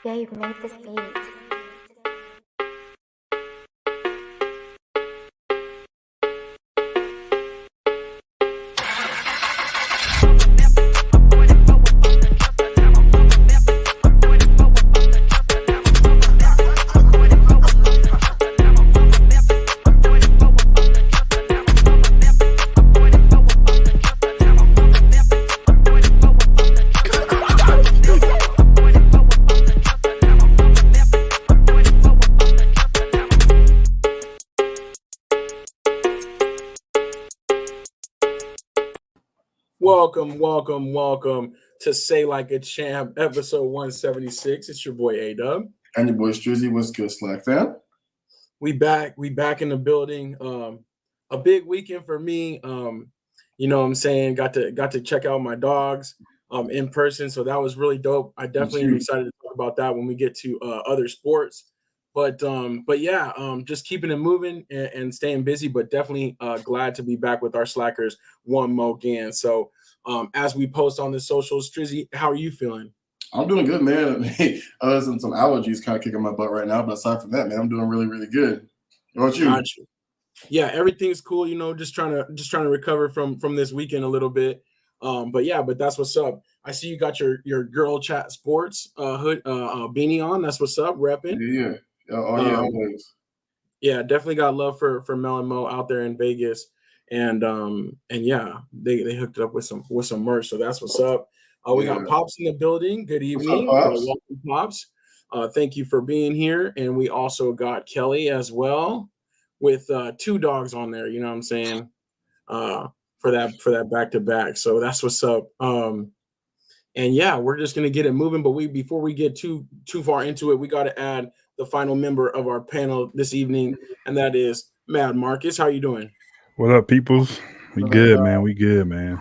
Gabe made this beat. Welcome to Say Like a Champ, episode 176. It's your boy A-Dub. And your boy Strizzy. What's good, SLAC fam? We back in the building. A big weekend for me. You know what I'm saying? Got to check out my dogs in person. So that was really dope. I definitely am excited to talk about that when we get to other sports. But yeah, just keeping it moving and staying busy, but definitely glad to be back with our Slackers one more again. So as we post on the socials, Strizzy, how are you feeling? I'm doing good, man. Other than some allergies kind of kicking my butt right now, but aside from that, man, I'm doing really, really good. What about you? Gotcha. Yeah, everything's cool. You know, just trying to recover from this weekend a little bit. But that's what's up. I see you got your Girl Chat Sports hood beanie on. That's what's up, repping. Yeah. Oh yeah, always. Yeah, definitely got love for Mel and Mo out there in Vegas, and yeah, they hooked it up with some merch. So that's what's up. We got Pops in the building. Good evening, Pops? welcome, Pops. Thank you for being here, and we also got Kelly as well with two dogs on there. You know what I'm saying? For that back to back. So that's what's up. And yeah, we're just gonna get it moving. But before we get too far into it, we got to add the final member of our panel this evening, and that is Mad Marcus. How you doing? What up, peoples? We good, man. We good, man.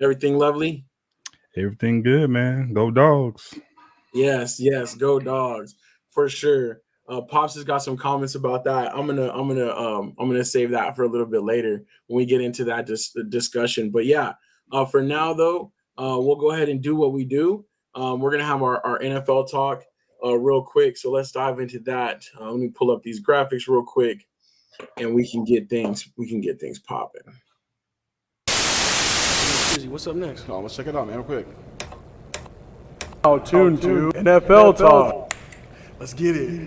Everything lovely? Everything good, man. Go dogs. Yes, go dogs for sure. Pops has got some comments about that. I'm gonna save that for a little bit later when we get into that discussion. But yeah, for now though, we'll go ahead and do what we do. We're gonna have our NFL talk real quick. So let's dive into that. Let me pull up these graphics real quick, and we can get things popping. What's up next? Oh, let's check it out, man, real quick. Tuned to NFL Talk. Let's get it.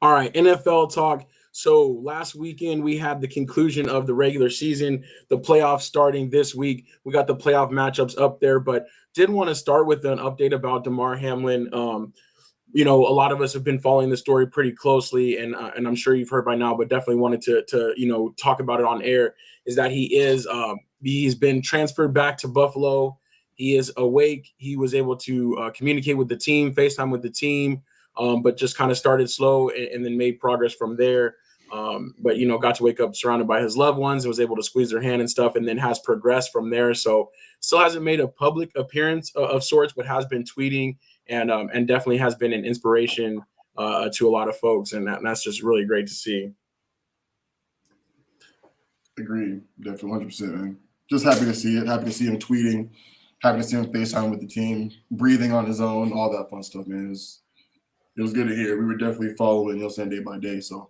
All right, NFL Talk. So last weekend we had the conclusion of the regular season, the playoffs starting this week. We got the playoff matchups up there, but did want to start with an update about Damar Hamlin. You know, a lot of us have been following the story pretty closely, and I'm sure you've heard by now, but definitely wanted to talk about it on air. Is that he's been transferred back to Buffalo. He is awake. He was able to communicate with the team, FaceTime with the team, but just kind of started slow and then made progress from there. But, you know, got to wake up surrounded by his loved ones and was able to squeeze their hand and stuff, and then has progressed from there. So still hasn't made a public appearance of sorts, but has been tweeting and definitely has been an inspiration to a lot of folks. And that's just really great to see. Agreed. Definitely 100%, man. Just happy to see it. Happy to see him tweeting. Happy to see him FaceTime with the team, breathing on his own, all that fun stuff, man. It was good to hear. We were definitely following, day by day. So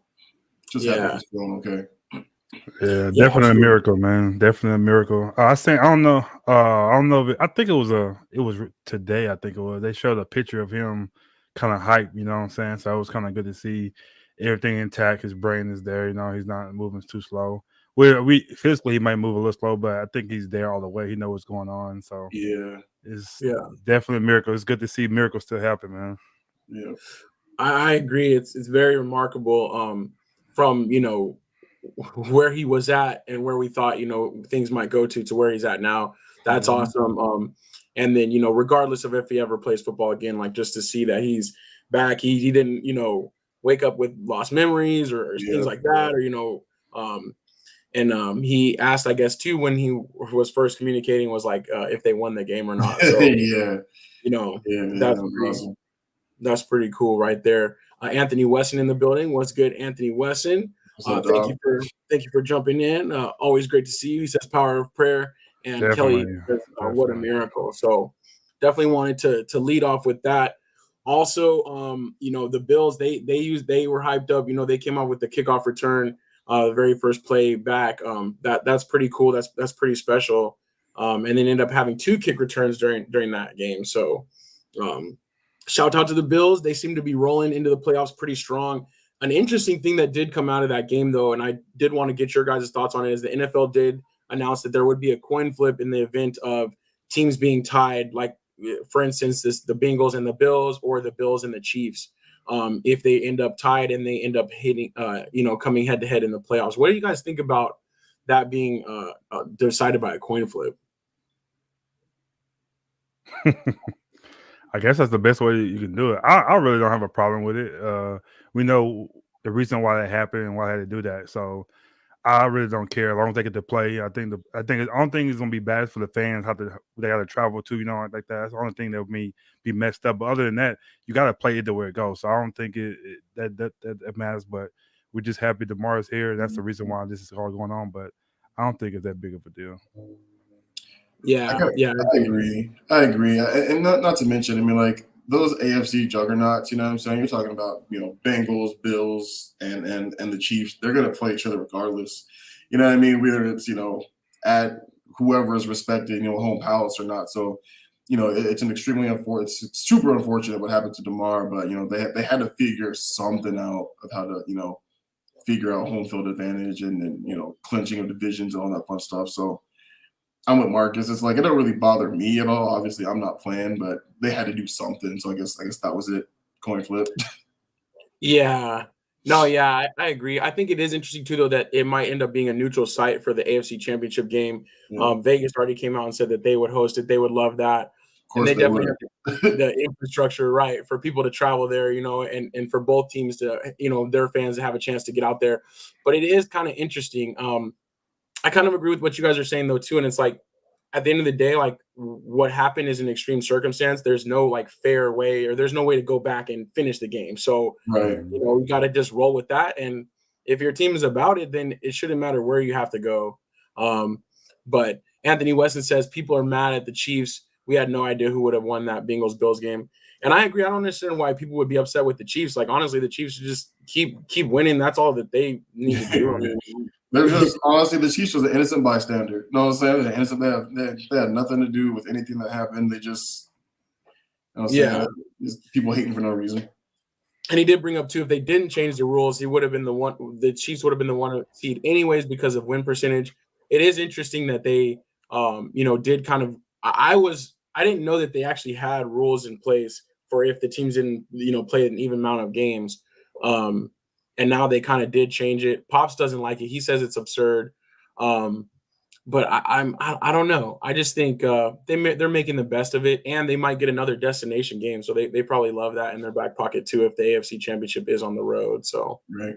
just happy he's feeling okay. Yeah, definitely a miracle, man. Definitely a miracle. I don't know if I think it was today. I think it was. They showed a picture of him kind of hyped. You know what I'm saying? So it was kind of good to see everything intact. His brain is there. You know, he's not moving too slow. We physically he might move a little slow, but I think he's there all the way. He knows what's going on. So it's definitely a miracle. It's good to see miracles still happen, man. Yeah, I agree. It's very remarkable. From where he was at and where we thought things might go to where he's at now. That's awesome. And then regardless of if he ever plays football again, like just to see that he's back, he didn't wake up with lost memories or things like that, or and he asked, I guess, too, when he was first communicating, was like if they won the game or not. So that's pretty cool right there. Anthony Wesson in the building. What's good, Anthony Wesson? Thank you for jumping in. Always great to see you. He says power of prayer, and Definitely. Kelly says, what a miracle. So definitely wanted to lead off with that. Also, the Bills, they were hyped up. They came out with the kickoff return, the very first play back. That's pretty cool. That's pretty special. And then end up having 2 kick returns during that game. So, shout out to the Bills. They seem to be rolling into the playoffs pretty strong. An interesting thing that did come out of that game, though, and I did want to get your guys' thoughts on it, is the NFL did announce that there would be a coin flip in the event of teams being tied, like, for instance, the Bengals and the Bills, or the Bills and the Chiefs. If they end up tied and they end up hitting, coming head to head in the playoffs. What do you guys think about that being decided by a coin flip? I guess that's the best way you can do it. I really don't have a problem with it. We know the reason why that happened and why they had to do that. So I really don't care as long as they get to play. I think the only thing is gonna be bad for the fans. They got to travel to, like that. That's the only thing that would be messed up. But other than that, you got to play either way it goes. So I don't think that matters. But we're just happy Demar's here, and that's the reason why this is all going on. But I don't think it's that big of a deal. Yeah, I agree. And not to mention, I mean, like those AFC juggernauts, you know what I'm saying? You're talking about, Bengals, Bills, and the Chiefs. They're going to play each other regardless. You know what I mean? Whether it's, at whoever is respected, home palace or not. So, it's an extremely it's super unfortunate what happened to DeMar, but, they had to figure something out of how to, figure out home field advantage and then, clinching of divisions and all that fun stuff. So, I'm with Marcus. It's like it don't really bother me at all. Obviously, I'm not playing, but they had to do something. So I guess that was it. Coin flip. Yeah. No, yeah, I agree. I think it is interesting too, though, that it might end up being a neutral site for the AFC Championship game. Yeah. Vegas already came out and said that they would host it. They would love that. And they definitely have the infrastructure right for people to travel there, and for both teams to, their fans to have a chance to get out there. But it is kind of interesting. I kind of agree with what you guys are saying, though, too. And it's like, at the end of the day, like, what happened is an extreme circumstance. There's no, like, fair way, or there's no way to go back and finish the game. So, right. You got to just roll with that. And if your team is about it, then it shouldn't matter where you have to go. But Anthony Weston says people are mad at the Chiefs. We had no idea who would have won that Bengals-Bills game. And I agree. I don't understand why people would be upset with the Chiefs. Like, honestly, the Chiefs should just keep winning. That's all that they need to do. I mean, they're just honestly, the Chiefs was an innocent bystander. You know what I'm saying? They're innocent. They had nothing to do with anything that happened. They just, just people hating for no reason. And he did bring up too, if they didn't change the rules, he would have been the Chiefs would have been the one seed anyways because of win percentage. It is interesting that they, did kind of. I didn't know that they actually had rules in place for if the teams didn't, play an even amount of games. And now they kind of did change it. Pops doesn't like it. He says it's absurd. But I don't know. I just think they're making the best of it, and they might get another destination game. So they probably love that in their back pocket too if the AFC Championship is on the road. So right.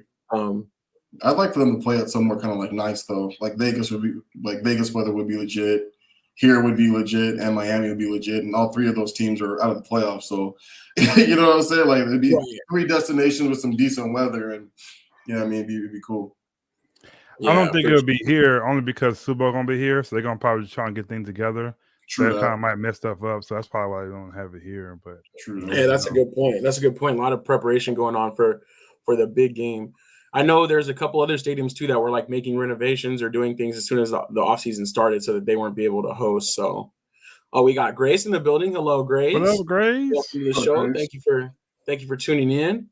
I'd like for them to play at somewhere kind of like nice though. Like Vegas weather would be legit. Here would be legit, and Miami would be legit, and all 3 of those teams are out of the playoffs. So, you know what I'm saying? Like it'd be 3 destinations with some decent weather, and it'd be cool. Yeah, I don't think it'll be here only because Super Bowl gonna be here, so they're gonna probably try and get things together. True, that kind of might mess stuff up, so that's probably why they don't have it here. But true, yeah, that's a good point. That's a good point. A lot of preparation going on for the big game. I know there's a couple other stadiums too that were like making renovations or doing things as soon as the offseason started so that they weren't be able to host. So, we got Grace in the building. Hello, Grace. Hello, Grace. Welcome to the show. Grace. Thank you for tuning in.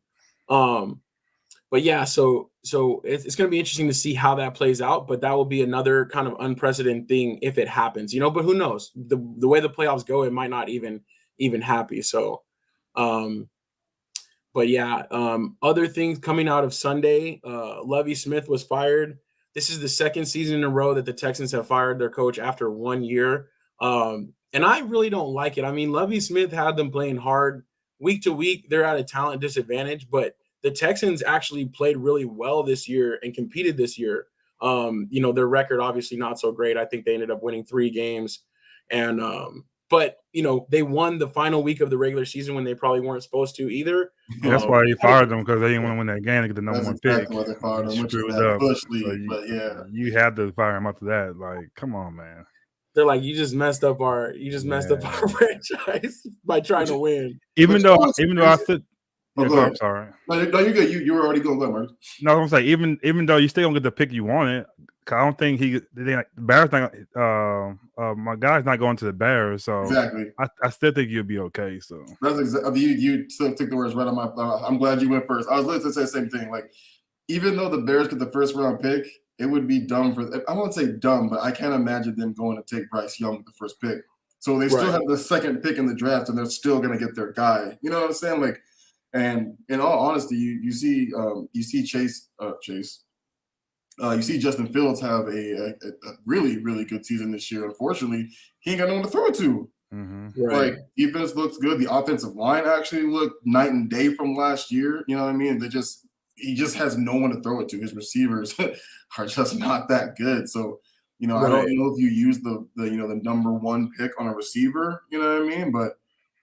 But yeah, so it's going to be interesting to see how that plays out. But that will be another kind of unprecedented thing if it happens, But who knows? The way the playoffs go, it might not even happen. So, but yeah, other things coming out of Sunday, Lovie Smith was fired. This is the second season in a row that the Texans have fired their coach after 1 year. And I really don't like it. I mean, Lovie Smith had them playing hard week to week. They're at a talent disadvantage, but the Texans actually played really well this year and competed this year. Their record obviously not so great. I think they ended up winning 3 games. And but they won the final week of the regular season when they probably weren't supposed to either. That's why he fired them, because they didn't want to win that game to get the number 1 pick. Why they fired him, Screwed up. Bush league, but yeah, you had to fire him after that. Like, come on, man. They're like, you just messed up our franchise by trying to win. Even though I said, Oh, I'm sorry. No, you're good. You were already going to go, Mark. No, I'm saying even though you still don't get the pick you wanted, cause I don't think the Bears not. My guy's not going to the Bears, so Exactly. I still think you'll be okay. So that's exactly you took the words right on my. I'm glad you went first. I was literally to say the same thing. Like, even though the Bears get the first round pick, it would be dumb for. I won't say dumb, but I can't imagine them going to take Bryce Young with the first pick. So they still have the second pick in the draft, and they're still going to get their guy. You know what I'm saying? Like. And in all honesty, you see Chase. You see Justin Fields have a really, really good season this year. Unfortunately, he ain't got no one to throw it to. Mm-hmm. Right. Like, defense looks good. The offensive line actually looked night and day from last year. You know what I mean? He just has no one to throw it to. His receivers are just not that good. So, I don't know if you use the number one pick on a receiver. You know what I mean? But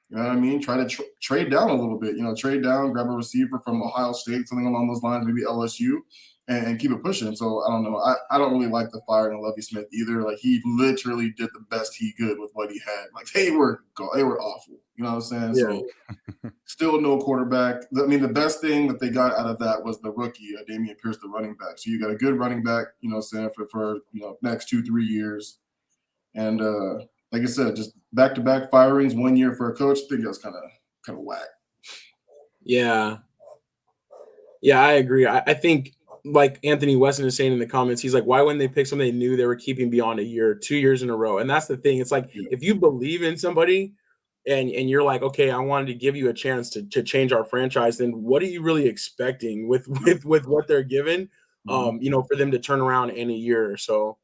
you know what I mean? Try to trade down a little bit. Trade down, grab a receiver from Ohio State, something along those lines, maybe LSU, and keep it pushing. So I don't know. I don't really like the firing of Lovie Smith either. Like, he literally did the best he could with what he had. Like, they were awful. You know what I'm saying? Yeah. So still no quarterback. I mean, the best thing that they got out of that was the rookie, Damian Pierce, the running back. So you got a good running back, saying for next 2-3 years. And like I said, just back-to-back firings, 1 year for a coach. I think that's kind of whack. Yeah, I agree. I think, like Anthony Weston is saying in the comments, he's like, why wouldn't they pick somebody they knew they were keeping beyond a year, 2 years in a row? And that's the thing. It's like, if you believe in somebody and you're like, okay, I wanted to give you a chance to change our franchise, then what are you really expecting with what they're given, for them to turn around in a year or so?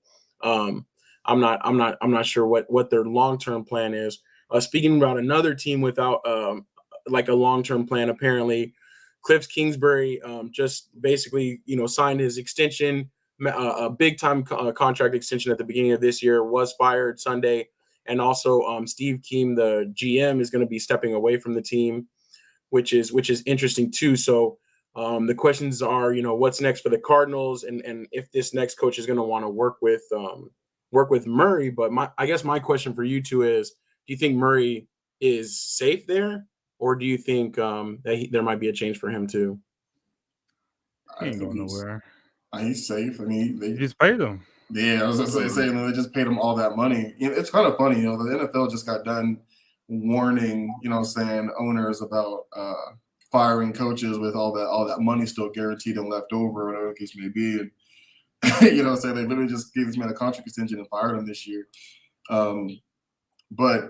I'm not sure what their long-term plan is. Speaking about another team without like a long-term plan, apparently Cliff Kingsbury just basically signed his extension, a big-time contract extension at the beginning of this year, was fired Sunday, and also Steve Keem, the GM, is going to be stepping away from the team, which is interesting too. So the questions are, what's next for the Cardinals, and if this next coach is going to want to work with Murray. But I guess my question for you two is, do you think Murray is safe there, or do you think that there might be a change for him too? He ain't going nowhere. He's safe. I mean, they just paid him. Yeah, I was saying they just paid him all that money. It's kind of funny, the NFL just got done warning, owners about firing coaches with all that money still guaranteed and left over, whatever the case may be. And they literally just gave this man a contract extension and fired him this year. But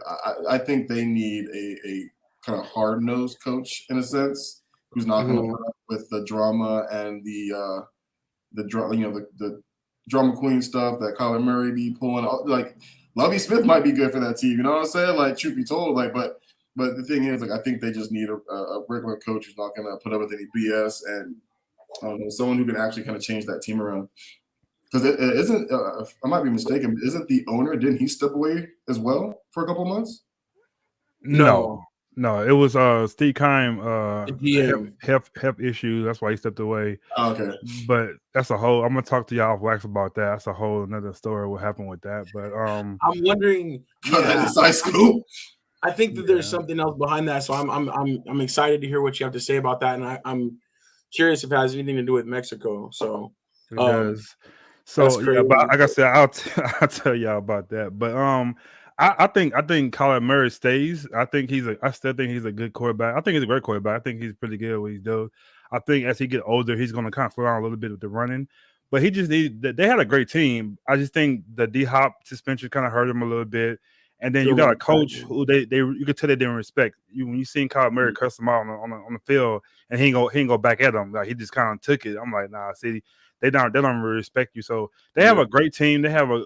I think they need a kind of hard-nosed coach in a sense, who's not going to put up with the drama and the drama queen stuff that Kyler Murray be pulling. Like, Lovie Smith might be good for that team. You know what I'm saying? Like, truth be told, but the thing is, like, I think they just need a regular coach who's not going to put up with any BS, and someone who can actually kind of change that team around. Because it isn't, I might be mistaken, but isn't the owner, didn't he step away as well for a couple months? No, it was Steve Keim, GM. health issues. That's why he stepped away. Oh, okay. But that's a whole, I'm gonna talk to y'all off wax about that. That's a whole another story what happened with that. But I'm wondering, inside scoop. I think that there's something else behind that. So I'm excited to hear what you have to say about that. And I'm curious if it has anything to do with Mexico. So it does. So yeah, but like I said, I'll tell y'all about that. But I think Kyler Murray stays. I still think he's a good quarterback. I think he's a great quarterback. I think he's pretty good at what he's doing. I think as he get older, he's going to kind of slow down a little bit with the running. But he just they had a great team. I just think the D-Hop suspension kind of hurt him a little bit. And then you got a coach who they you could tell they didn't respect. When you seen Kyler Murray cuss him out on the field, and he ain't go back at him. Like, he just kind of took it. I'm like, nah, see. They don't really respect you. So they have a great team. They have a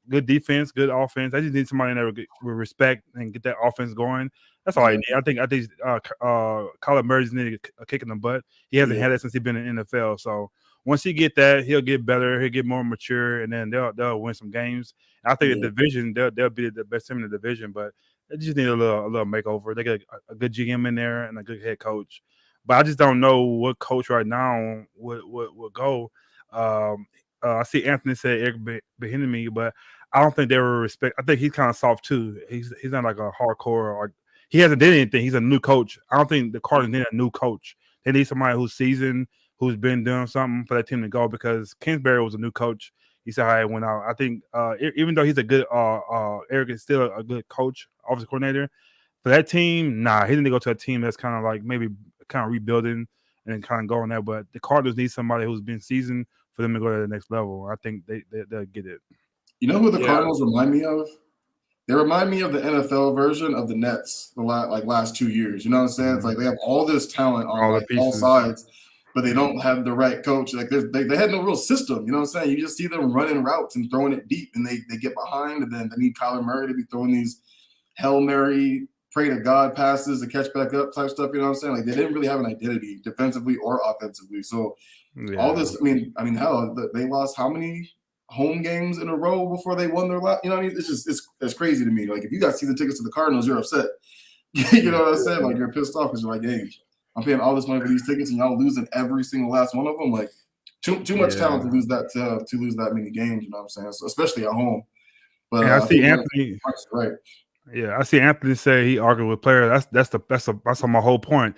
good defense, good offense. They just need somebody in there with respect and get that offense going. That's all I need. I think Kyler Murray's needed a kick in the butt. He hasn't had that since he's been in the NFL. So once he get that, he'll get better. He'll get more mature, and then they'll win some games. I think the division, they'll be the best team in the division, but they just need a little makeover. They got a good GM in there and a good head coach. But I just don't know what coach right now would go. I see Anthony said Eric Bieniemy, but I don't think they were respect. I think he's kind of soft too. He's not like a hardcore, or he hasn't did anything. He's a new coach. I don't think the Cardinals need a new coach. They need somebody who's seasoned, who's been doing something for that team to go, because Kingsbury was a new coach. He said how it went out. I think even though he's a good Eric is still a good coach, offensive coordinator. For that team, nah, he didn't go to a team that's kind of like maybe kind of rebuilding and kind of going there. But the Cardinals need somebody who's been seasoned for them to go to the next level. I think they'll get it. You know who the Cardinals remind me of? They remind me of the NFL version of the Nets the last 2 years. You know what I'm saying? It's like they have all this talent on all sides, but they don't have the right coach. Like they had no real system. You know what I'm saying? You just see them running routes and throwing it deep, and they get behind, and then they need Kyler Murray to be throwing these Hail Mary, pray to God passes to catch back up type stuff. You know what I'm saying? Like they didn't really have an identity defensively or offensively. So all this, I mean, hell, they lost how many home games in a row before they won their last? You know what I mean? It's crazy to me. Like if you got season tickets to the Cardinals, you're upset. You know what I'm saying? Like you're pissed off because you're like, hey, I'm paying all this money for these tickets and y'all losing every single last one of them. Like too much talent to lose that many games. You know what I'm saying? So especially at home. But I see Anthony. Right. Yeah, I see Anthony say he argued with players. That's my whole point.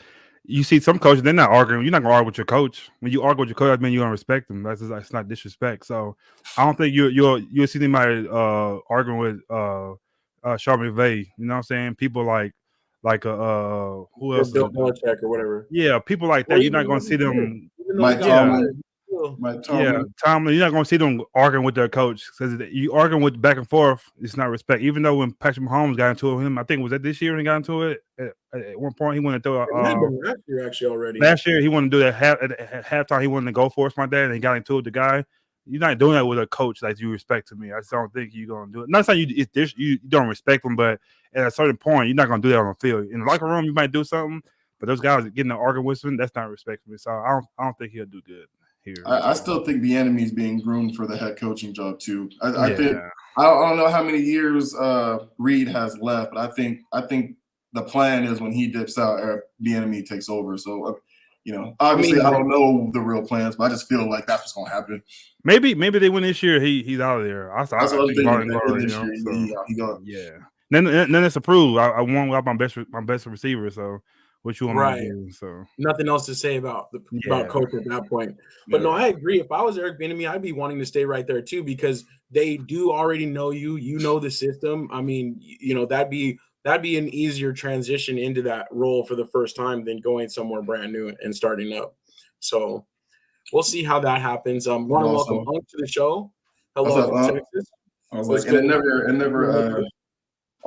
You see some coaches, they're not arguing. You're not gonna argue with your coach. When you argue with your coach, I mean you're gonna respect them. That's not disrespect. So I don't think you'll see anybody arguing with Sean McVay. You know what I'm saying? People like who else? Bill Belichick or whatever. Yeah, people like that. You're not gonna see them. Mike Tomlin. Yeah, Tomlin. You're not going to see them arguing with their coach, because you arguing with back and forth. It's not respect. Even though when Patrick Mahomes got into it with him, I think was that this year when he got into it. At one point, he wanted to throw last year actually already. Last year, he wanted to do that at halftime. He wanted to go for it, my dad, and he got into it with the guy. You're not doing that with a coach like you respect to me. I just don't think you're going to do it. Not saying you don't respect him, but at a certain point, you're not going to do that on the field. In the locker room, you might do something, but those guys getting to arguing with him, that's not respect for me. So I don't think he'll do good. I still think the enemy's being groomed for the head coaching job too. I think I don't know how many years Reed has left, but I think the plan is when he dips out, the enemy takes over. So obviously I don't know the real plans, but I just feel like that's what's gonna happen. Maybe they win this year. He's out of there. That's what I was thinking. Yeah. Then it's approved. I won with my best receiver. So. What you want to do? So nothing else to say about coach at that point. But no, I agree. If I was Eric Bieniemy, I'd be wanting to stay right there too, because they do already know you. You know the system. I mean, that'd be an easier transition into that role for the first time than going somewhere brand new and starting up. So we'll see how that happens. Want to welcome Unk to the show. Hello from Texas. I was like, and it never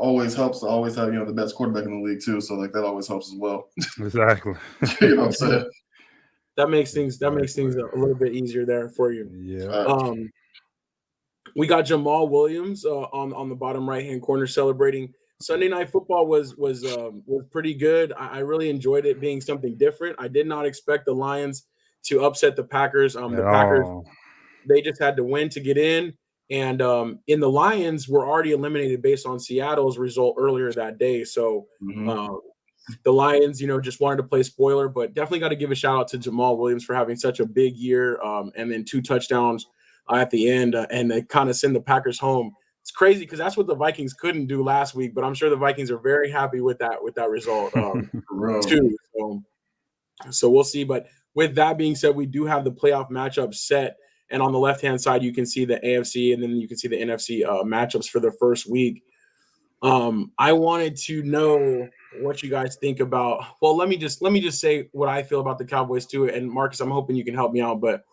always helps to always have the best quarterback in the league too. So like that always helps as well. Exactly. You know what I'm saying? That makes things a little bit easier there for you. Yeah. We got Jamal Williams on the bottom right hand corner celebrating. Sunday Night Football was pretty good. I really enjoyed it being something different. I did not expect the Lions to upset the Packers. Packers, they just had to win to get in. And in the Lions were already eliminated based on Seattle's result earlier that day. So the Lions, just wanted to play spoiler, but definitely got to give a shout out to Jamal Williams for having such a big year, and then 2 touchdowns at the end, and they kind of send the Packers home. It's crazy because that's what the Vikings couldn't do last week, but I'm sure the Vikings are very happy with that result too. So we'll see. But with that being said, we do have the playoff matchup set. And on the left-hand side, you can see the AFC, and then you can see the NFC matchups for the first week. I wanted to know what you guys think about. Well, let me just say what I feel about the Cowboys too. And Marcus, I'm hoping you can help me out. But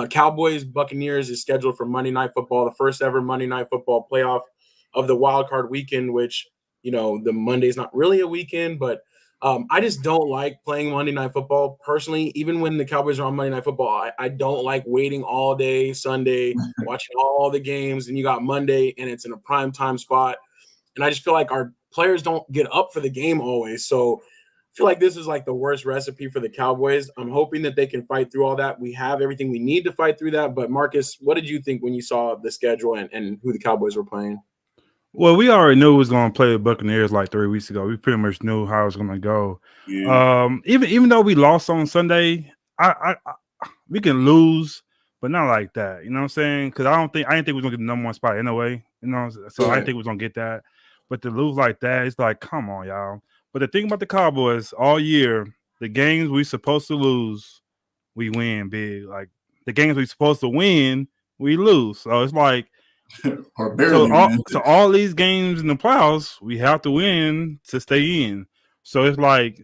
Cowboys Buccaneers is scheduled for Monday Night Football, the first ever Monday Night Football playoff of the wild card weekend. Which the Monday's not really a weekend, but I just don't like playing Monday Night Football personally. Even when the Cowboys are on Monday Night Football, I don't like waiting all day Sunday, watching all the games, and you got Monday, and it's in a prime time spot. And I just feel like our players don't get up for the game always. So I feel like this is like the worst recipe for the Cowboys. I'm hoping that they can fight through all that. We have everything we need to fight through that. But Marcus, what did you think when you saw the schedule and who the Cowboys were playing? Well, we already knew we was going to play the Buccaneers like 3 weeks ago. We pretty much knew how it was going to go. Yeah. Even though we lost on Sunday, we can lose, but not like that. You know what I'm saying? Because I didn't think we was going to get the number 1 spot anyway. You know, so I didn't think we was gonna get that. But to lose like that, it's like, come on, y'all. But the thing about the Cowboys all year, the games we supposed to lose, we win big. Like the games we supposed to win, we lose. So it's like, or barely. so all these games in the playoffs, we have to win to stay in. So it's like,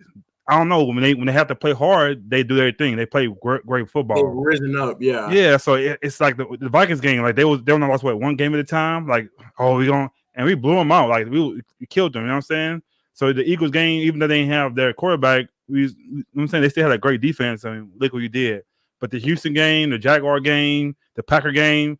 I don't know, when they have to play hard, they do their thing. They play great football. They've risen up, yeah. Yeah, so it's like the Vikings game. Like they only lost one game at a time. Like, oh, we blew them out. Like we killed them. You know what I'm saying? So the Eagles game, even though they didn't have their quarterback, you know what I'm saying, they still had a great defense. I mean, look what you did. But the Houston game, the Jaguar game, the Packer game,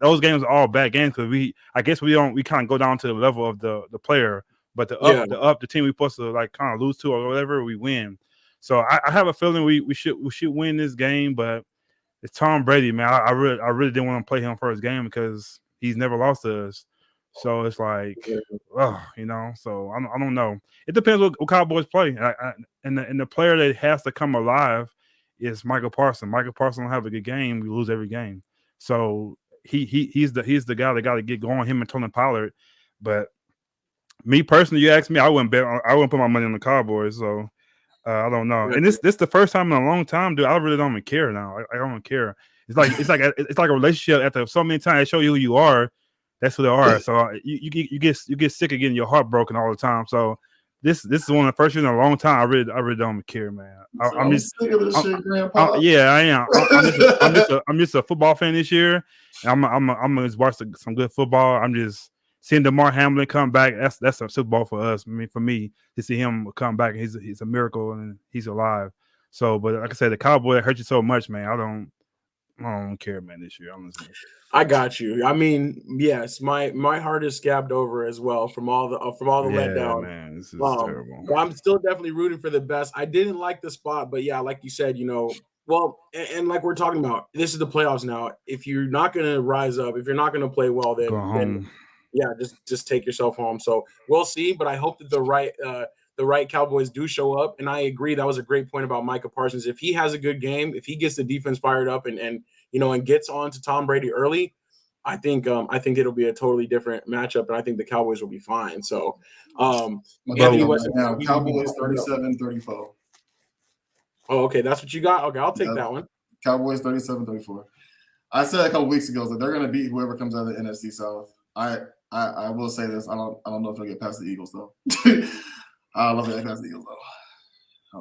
those games are all bad games because I guess we kind of go down to the level of the player. But the team we supposed to like kind of lose to or whatever, we win. So I have a feeling we should win this game, but it's Tom Brady, man. I really didn't want to play him first game because he's never lost to us. So it's like, you know. So I don't know. It depends what Cowboys play, and the player that has to come alive is Michael Parsons. Michael Parsons don't have a good game, we lose every game. So he's the guy that got to get going. Him and Tony Pollard, but. Me personally, you ask me, I wouldn't put my money on the Cowboys. So I don't know. And this the first time in a long time, dude. I really don't even care now. I don't care. It's like a relationship. After so many times, they show you who you are. That's who they are. So you get sick of getting your heart broken all the time. So this is one of the first years in a long time. I really don't care, man. I'm just sick of this shit, Grandpa. Yeah, I am. I'm just a football fan this year. And I'm gonna just watch some good football. I'm just. Seeing DeMar Hamlin come back, that's a Super Bowl for us. I mean, for me, to see him come back, he's a miracle and he's alive. So, but like I said, the Cowboy hurt you so much, man. I don't care, man. This year, honestly. I got you. I mean, yes, my heart is scabbed over as well from all the letdown. Man, this is terrible. But I'm still definitely rooting for the best. I didn't like the spot, but yeah, like you said, you know, well, and like we're talking about, this is the playoffs now. If you're not going to rise up, if you're not going to play well, go home. Yeah, just take yourself home. So we'll see, but I hope that the right Cowboys do show up. And I agree, that was a great point about Micah Parsons. If he has a good game, if he gets the defense fired up and gets on to Tom Brady early, I think it'll be a totally different matchup, and I think the Cowboys will be fine. So Anthony West now, Cowboys 37-34. Oh, okay, that's what you got. Okay, I'll take that one. Cowboys 37-34. I said a couple weeks ago that they're going to beat whoever comes out of the NFC South. I will say this. I don't know if they'll get past the Eagles though. I love to get past the Eagles though.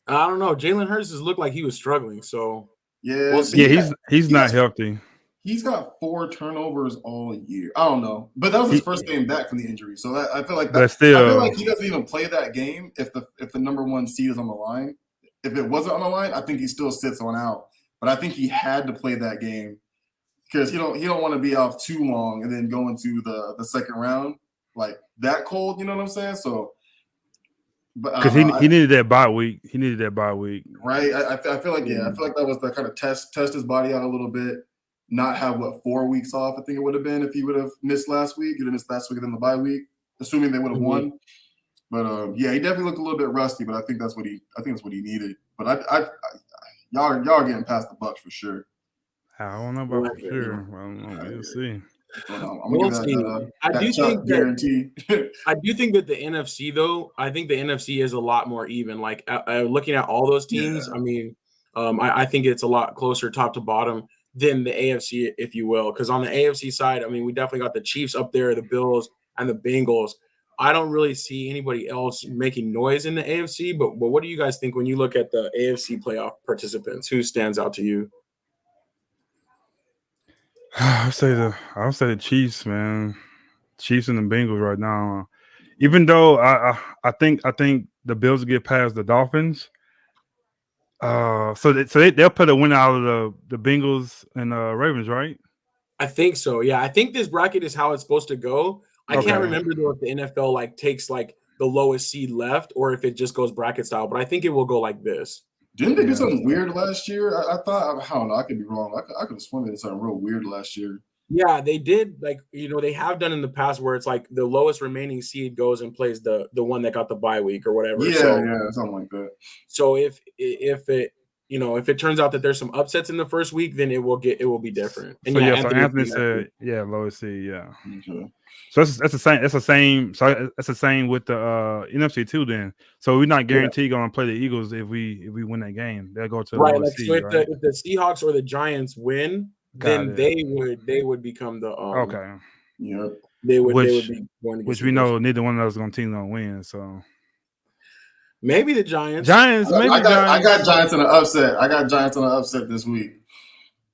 I don't know. Jalen Hurts has looked like he was struggling. So yeah, we'll see. He's not healthy. He's got 4 turnovers all year. I don't know, but that was his first game back from the injury. So I feel like that. Still, I feel like he doesn't even play that game if the number 1 seed is on the line. If it wasn't on the line, I think he still sits on out. But I think he had to play that game. Because he don't want to be off too long and then go into the second round like that cold, you know what I'm saying? So, but because he needed that bye week. Right. I feel like I feel like that was the kind of test his body out a little bit. Not have 4 weeks off. I think it would have been if he would have missed last week. He'd have missed last week and then the bye week, assuming they would have won. But he definitely looked a little bit rusty. But I think that's what he needed. But y'all are getting past the Bucs for sure. I don't know about for sure. I don't know. We'll see. We'll see. I do think that the NFC, though, I think the NFC is a lot more even. Like looking at all those teams, I mean, I think it's a lot closer top to bottom than the AFC, if you will. Because on the AFC side, I mean, we definitely got the Chiefs up there, the Bills, and the Bengals. I don't really see anybody else making noise in the AFC. But what do you guys think when you look at the AFC playoff participants? Who stands out to you? I'll say the Chiefs, man. Chiefs and the Bengals right now. Even though I think the Bills will get past the Dolphins. So they'll put a win out of the Bengals and Ravens, right? I think so. Yeah, I think this bracket is how it's supposed to go. I can't remember though if the NFL takes the lowest seed left or if it just goes bracket style, but I think it will go like this. Didn't they do something weird last year? I thought, I don't know, I could be wrong. I could have sworn they did something real weird last year. Yeah, they did. They have done in the past where it's like the lowest remaining seed goes and plays the one that got the bye week or whatever. Yeah, something like that. So if it if it turns out that there's some upsets in the first week, then it will be different. And so Anthony Anthony said, lowest seed, Okay. So that's the same. That's the same. So that's the same with the NFC too. Then, so we're not guaranteed going to play the Eagles if we win that game. They'll go to the lowest seed, so if right? the Seahawks or the Giants win, then they would become the okay. Yep. They would be going to which we know neither one of those teams gonna win. So maybe the Giants. I got Giants in an upset. I got Giants on an upset this week.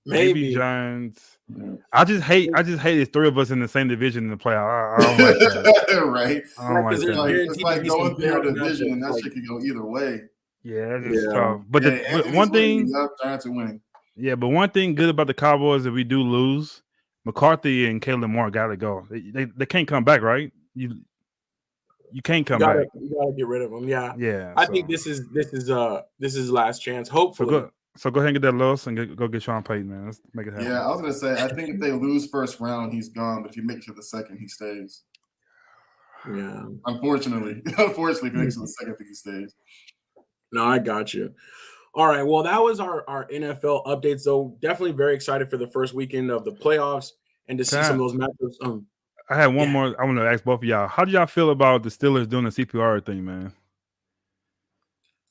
Maybe Giants. Yeah. I just hate it's three of us in the same division in the playoff. I don't like that. Right. I don't like that. It's like going through your division and that shit can go either way. Yeah, that's just tough. But one thing, Giants are winning. Yeah, but one thing good about the Cowboys, if we do lose, McCarthy and Kalen Moore got to go. They can't come back, right? You can't come back. You gotta get rid of them. Yeah. Yeah. I think this is last chance. Hopefully. So go ahead and get that loss and go get Sean Payton, man. Let's make it happen. Yeah, I was gonna say I think if they lose first round, he's gone. But if he makes it to the second, he stays. Yeah. Unfortunately, if he makes it to the second, I think he stays. No, I got you. All right. Well, that was our NFL updates. So definitely very excited for the first weekend of the playoffs and to see some of those matchups. I had one more. I want to ask both of y'all. How did y'all feel about the Steelers doing the CPR thing, man?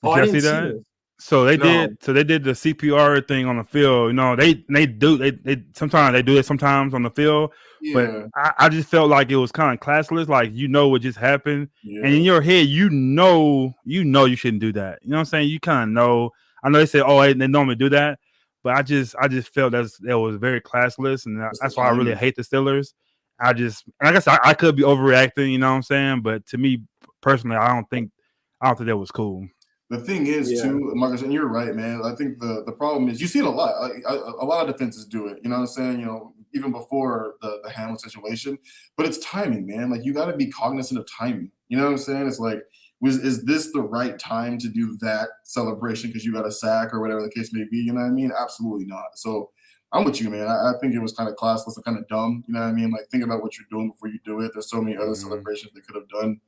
Did y'all see that? So they did. So they did the CPR thing on the field. You know, they sometimes they do it sometimes on the field. Yeah. But I just felt like it was kind of classless. Like what just happened, and in your head, you shouldn't do that. You know what I'm saying? You kind of know. I know they say, they normally do that, but I just felt that was very classless, and that's why I really hate the Steelers. I guess I could be overreacting. You know what I'm saying? But to me personally, I don't think that was cool. The thing is, too, Marcus, and you're right, man. I think the problem is you see it a lot. Like, a lot of defenses do it. You know what I'm saying? You know, even before the Hamlin situation. But it's timing, man. Like, you got to be cognizant of timing. You know what I'm saying? It's like, is this the right time to do that celebration because you got a sack or whatever the case may be? You know what I mean? Absolutely not. So I'm with you, man. I think it was kind of classless and kind of dumb. You know what I mean? Like, think about what you're doing before you do it. There's so many other celebrations they could have done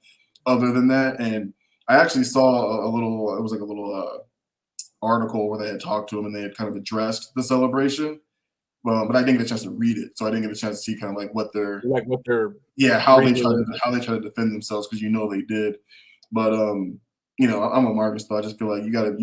other than that. And I actually saw a little article where they had talked to him and they had kind of addressed the celebration, but I didn't get a chance to read it, so I didn't get a chance to see kind of like what they're how they try to defend themselves because they did. But I'm a Marcus, though. I just feel like you gotta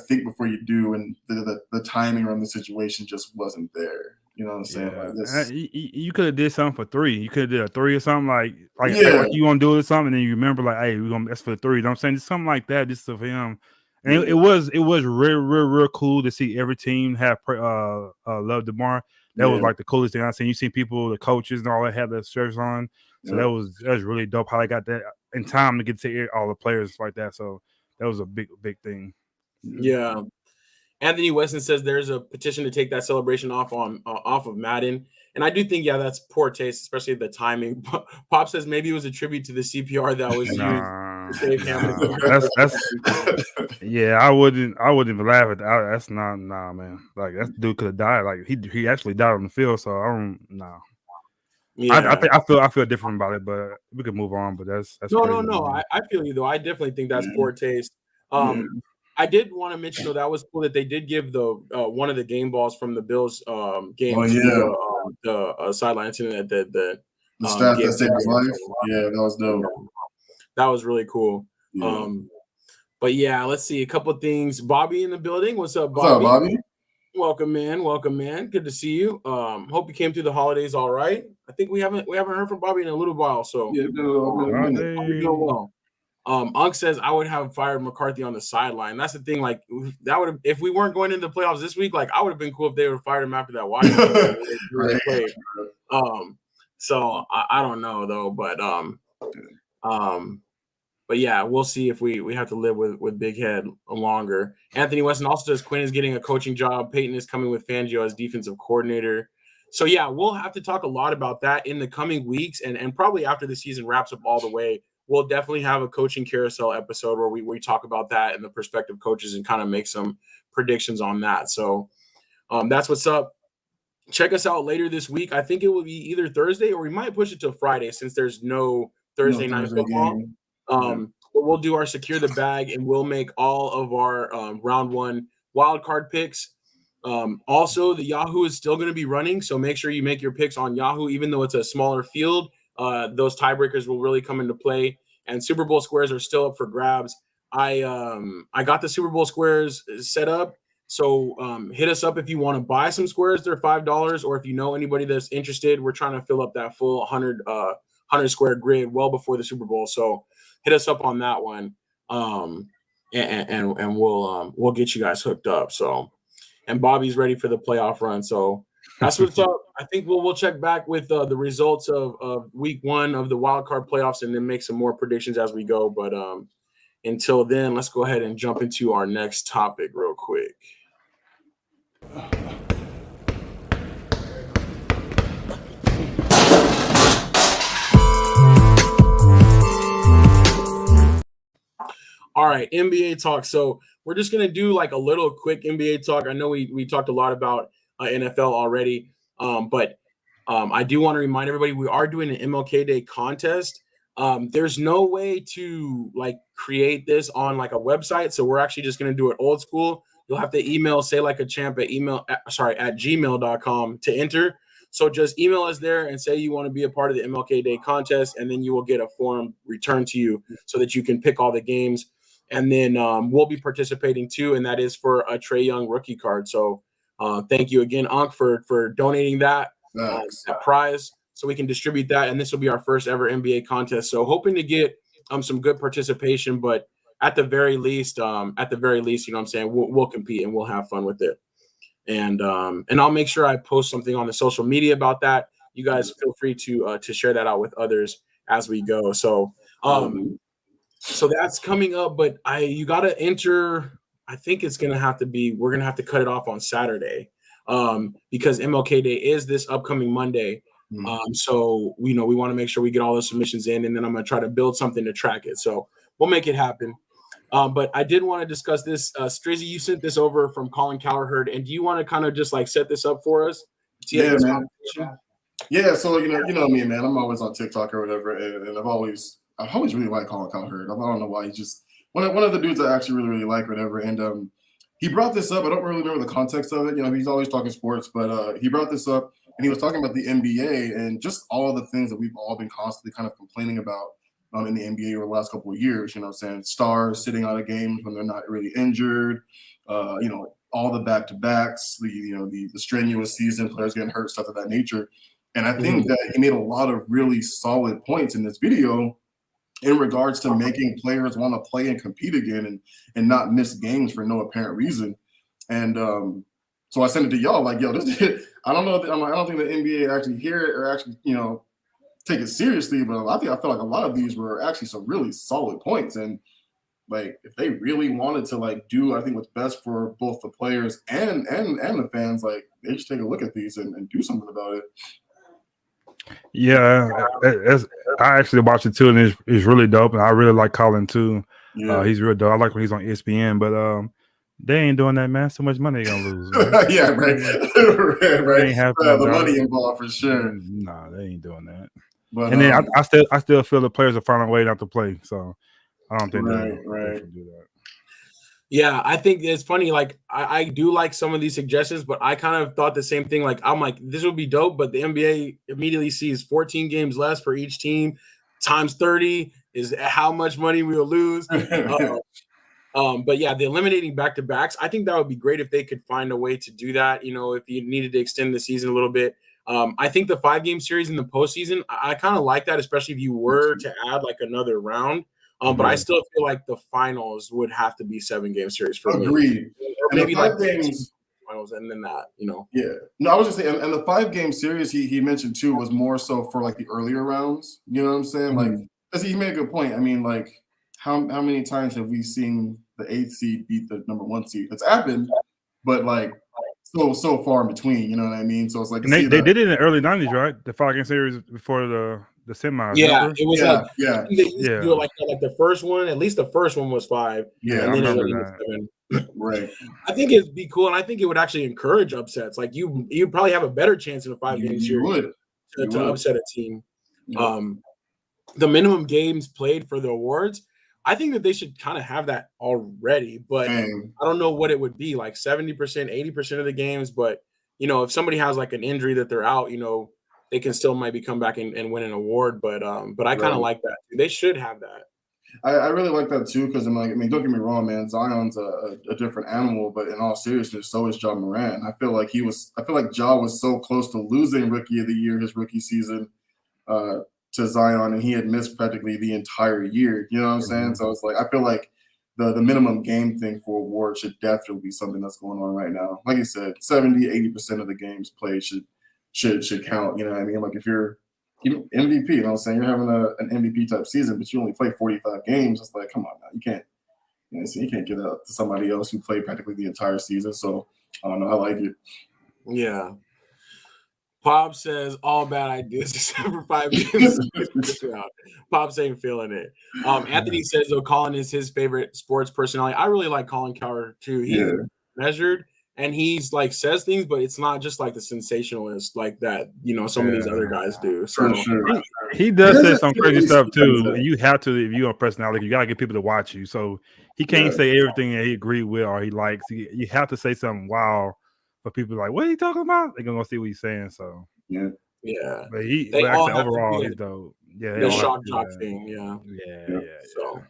think before you do, and the timing around the situation just wasn't there. You know what I'm saying? Yeah. Like you could have did something for 3. You could have did a 3 or something like you want to do it or something, and then you remember like, hey, that's for the 3. You know what I'm saying? Just something like that, just for him. And it was real cool to see every team have love DeMar. That was like the coolest thing I've seen. You see people, the coaches and all that have the shirts on. So that was really dope how they got that in time to get to all the players like that. So that was a big thing. Yeah. Anthony Weston says there's a petition to take that celebration off of Madden. And I do think, that's poor taste, especially the timing. Pop says maybe it was a tribute to the CPR that was used to save him. I wouldn't laugh at that. That's not, man. Like, that dude could have died. Like, he actually died on the field, so I don't, Yeah. I feel different about it, but we could move on. But that's no. I feel you though. I definitely think that's poor taste. I did want to mention though that was cool that they did give the one of the game balls from the Bills game to the sideline incident at the staff that saved his life. Yeah, that was dope. That was really cool. Yeah. But let's see a couple of things. Bobby in the building. What's up, Bobby? What's up, Bobby? Welcome, man. Good to see you. Hope you came through the holidays all right. I think we haven't heard from Bobby in a little while, so it's been a minute. Doing well. Unk says I would have fired McCarthy on the sideline. That's the thing. Like that would have, if we weren't going into the playoffs this week, like I would have been cool if they would have fired him after that Washington So I don't know though, but we'll see if we have to live with Big Head longer. Anthony Weston also says Quinn is getting a coaching job. Peyton is coming with Fangio as defensive coordinator. So we'll have to talk a lot about that in the coming weeks and probably after the season wraps up all the way. We'll definitely have a coaching carousel episode where we talk about that and the prospective coaches and kind of make some predictions on that. So that's what's up. Check us out later this week. I think it will be either Thursday or we might push it to Friday since there's no Thursday night football. But we'll do our secure the bag and we'll make all of our round one wild card picks. Also, the Yahoo is still going to be running, so make sure you make your picks on Yahoo, even though it's a smaller field. Those tiebreakers will really come into play, and Super Bowl squares are still up for grabs. I got the Super Bowl squares set up, so hit us up if you want to buy some squares. They're $5, or if you know anybody that's interested, we're trying to fill up that full 100 square grid well before the Super Bowl. So hit us up on that one, and we'll get you guys hooked up. So, and Bobby's ready for the playoff run. So that's what's up. I think we'll check back with the results of week 1 of the wild card playoffs, and then make some more predictions as we go. But until then, let's go ahead and jump into our next topic real quick. All right, NBA talk. So we're just going to do like a little quick NBA talk. I know we talked a lot about NFL already, but I do want to remind everybody we are doing an MLK Day contest. There's no way to like create this on like a website, so we're actually just going to do it old school. You'll have to email Say Like a Champ at gmail.com to enter. So just email us there and say you want to be a part of the MLK Day contest, and then you will get a form returned to you so that you can pick all the games. And then we'll be participating too, and that is for a Trae Young rookie card. So thank you again, Unc, for donating that prize so we can distribute that. And this will be our first ever NBA contest. So hoping to get some good participation, but at the very least, you know what I'm saying, we'll compete and we'll have fun with it. And I'll make sure I post something on the social media about that. You guys feel free to share that out with others as we go. So so that's coming up, but you got to enter. I think it's going to have to be, we're going to have to cut it off on Saturday because MLK Day is this upcoming Monday. So, we want to make sure we get all the submissions in, and then I'm going to try to build something to track it. So we'll make it happen. But I did want to discuss this. Strizzy, you sent this over from Colin Cowherd, and do you want to kind of just like set this up for us? Yeah, man. Yeah, so you know me, man. I'm always on TikTok or whatever, and I've always really liked Colin Cowherd. I don't know why. He's just one of the dudes I actually really, really like, whatever. And he brought this up. I don't really remember the context of it. He's always talking sports, but he brought this up, and he was talking about the NBA and just all the things that we've all been constantly kind of complaining about in the NBA over the last couple of years. You know what I'm saying? Stars sitting out of games when they're not really injured. All the back-to-backs, the strenuous season, players getting hurt, stuff of that nature. And I think that he made a lot of really solid points in this video in regards to making players want to play and compete again and not miss games for no apparent reason. And so I sent it to y'all like, yo, this I don't know. I don't think the NBA actually hear it or actually, take it seriously. But I feel like a lot of these were actually some really solid points. And like, if they really wanted to like do, I think what's best for both the players and the fans, like they should take a look at these and do something about it. Yeah, I actually watched it too, and it's really dope. And I really like Colin too. Yeah. He's real dope. I like when he's on ESPN, but they ain't doing that, man. So much money they're gonna lose. Right? Yeah, right. Right. Ain't the money involved for sure. Nah, they ain't doing that. But and then I still feel the players are finding a way not to play. So I don't think they do that. Yeah, I think it's funny. Like, I do like some of these suggestions, but I kind of thought the same thing. Like, I'm like, this would be dope, but the NBA immediately sees 14 games less for each team times 30 is how much money we'll lose. But yeah, the eliminating back-to-backs, I think that would be great if they could find a way to do that. If you needed to extend the season a little bit. I think the 5-game series in the postseason, I kind of like that, especially if you were to add like another round. But I still feel like the finals would have to be 7-game series for me. Agreed. Or maybe like games finals and then that, Yeah. No, I was just saying, and the 5-game series he mentioned too was more so for like the earlier rounds. You know what I'm saying? Like, because he made a good point. I mean, like, how many times have we seen the 8th seed beat the number 1 seed? It's happened, but like so far in between. You know what I mean? So it's like they did it in the early 90s, right? The 5-game series before the semis. Yeah, remember? it was they used to do it like the first one. At least the first one was 5. Yeah, and then I remember that. 7. Right. I think it'd be cool, and I think it would actually encourage upsets. Like you probably have a better chance in a 5-game series to upset a team. Yeah. The minimum games played for the awards, I think that they should kind of have that already, but Same. I don't know what it would be, like 70%, 80% of the games. But, if somebody has like an injury that they're out, they can still maybe come back and win an award. But I kind of Right. like that. They should have that. I really like that too, because don't get me wrong, man. Zion's a different animal, but in all seriousness, so is Ja Morant. I feel like Ja was so close to losing Rookie of the Year his rookie season to Zion, and he had missed practically the entire year. You know what I'm saying? So it's like I feel like the minimum game thing for awards should definitely be something that's going on right now. Like you said, 70-80% of the games played should count. You know what I mean? Like if you're MVP, you know what I'm saying? You're having an MVP type season, but you only play 45 games. It's like, come on now. You can't give that to somebody else who played practically the entire season. So I don't know. I like it. Yeah. Pop says all bad ideas except for 5 games. Pop's ain't feeling it. Anthony says though Colin is his favorite sports personality. I really like Colin Cowherd too. He's measured and he's like says things, but it's not just like the sensationalist like that, some of these other guys do. So he does say some crazy stuff too. And you have to, if you're a personality, you gotta get people to watch you. So he can't say everything that he agrees with or he likes. You have to say something wild for people like, what are you talking about? They're gonna see what he's saying. So yeah. But overall, he's dope. Yeah, the shock jock thing. Yeah. So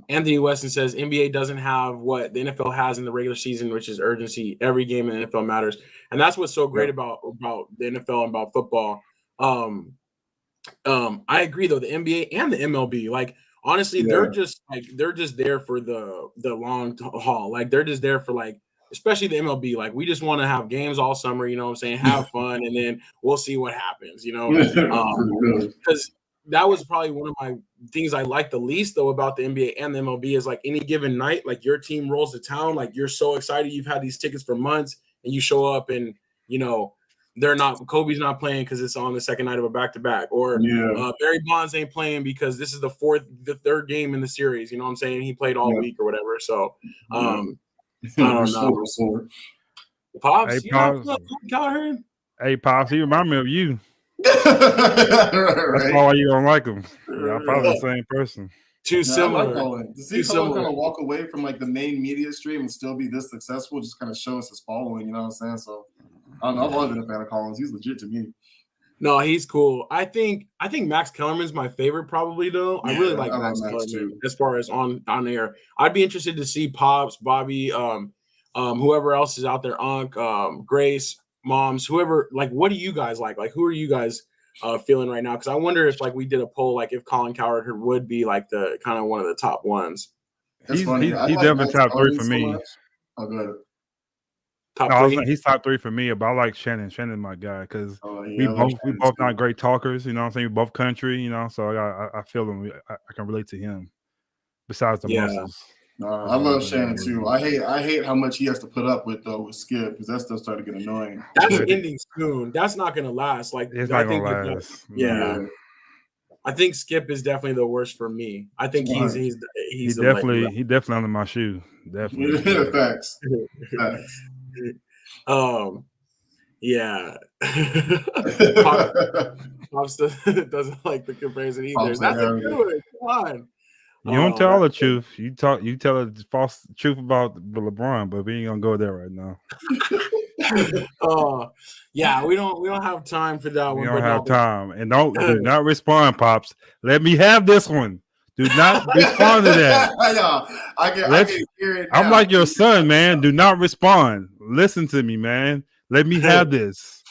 Anthony Weston says NBA doesn't have what the NFL has in the regular season, which is urgency. Every game in the NFL matters, and that's what's so great about the NFL and about football. I agree though, the NBA and the MLB, like honestly, they're just there for the long haul. Like they're just there for like, especially the MLB. Like we just want to have games all summer, you know what I'm saying? Have fun, and then we'll see what happens, because that was probably one of my things I like the least though about the NBA and the MLB is like any given night, like your team rolls to town, like you're so excited, you've had these tickets for months, and you show up and Kobe's not playing because it's on the second night of a back-to-back, or Barry Bonds ain't playing because this is the third game in the series. You know what I'm saying? He played all week or whatever. So, I don't know. Pops, hey, Pops. Hey, Pops, he remind me of you. Right. That's why you don't like him. Y'all probably the same person. Too similar. To see Colin kind of walk away from like the main media stream and still be this successful just kind of shows his following. You know what I'm saying? So. I don't know. I've always been a fan of Collins. He's legit to me. No, he's cool. I think Max Kellerman's my favorite, probably though. I really like Max Kellerman too. As far as on air. I'd be interested to see Pops, Bobby, whoever else is out there, Grace, Moms, whoever. Like, what do you guys like? Like, who are you guys feeling right now? Because I wonder if like we did a poll, like if Colin Cowherd would be like the kind of one of the top ones. He's definitely top 3 for me. Oh, go ahead. He's top 3 for me, but I like Shannon. Shannon's my guy because we both not great talkers. You know what I'm saying? We both country. So I feel him. I can relate to him. Besides the muscles. I love Shannon too. I hate how much he has to put up with though with Skip because that stuff started to get annoying. That's ending soon. That's not gonna last. Like it's not gonna last. I think Skip is definitely the worst for me. I think he's definitely under my shoe. Definitely. Facts. Yeah. Pops doesn't like the comparison either. That's a good one. Come on. You don't tell the truth. You tell the false truth about LeBron, but we ain't gonna go there right now. We don't have time for that one. We don't have time. And do not respond, Pops. Let me have this one. Do not respond to that. I can hear it now. I'm like your son, man. Do not respond. Listen to me, man. Let me have this.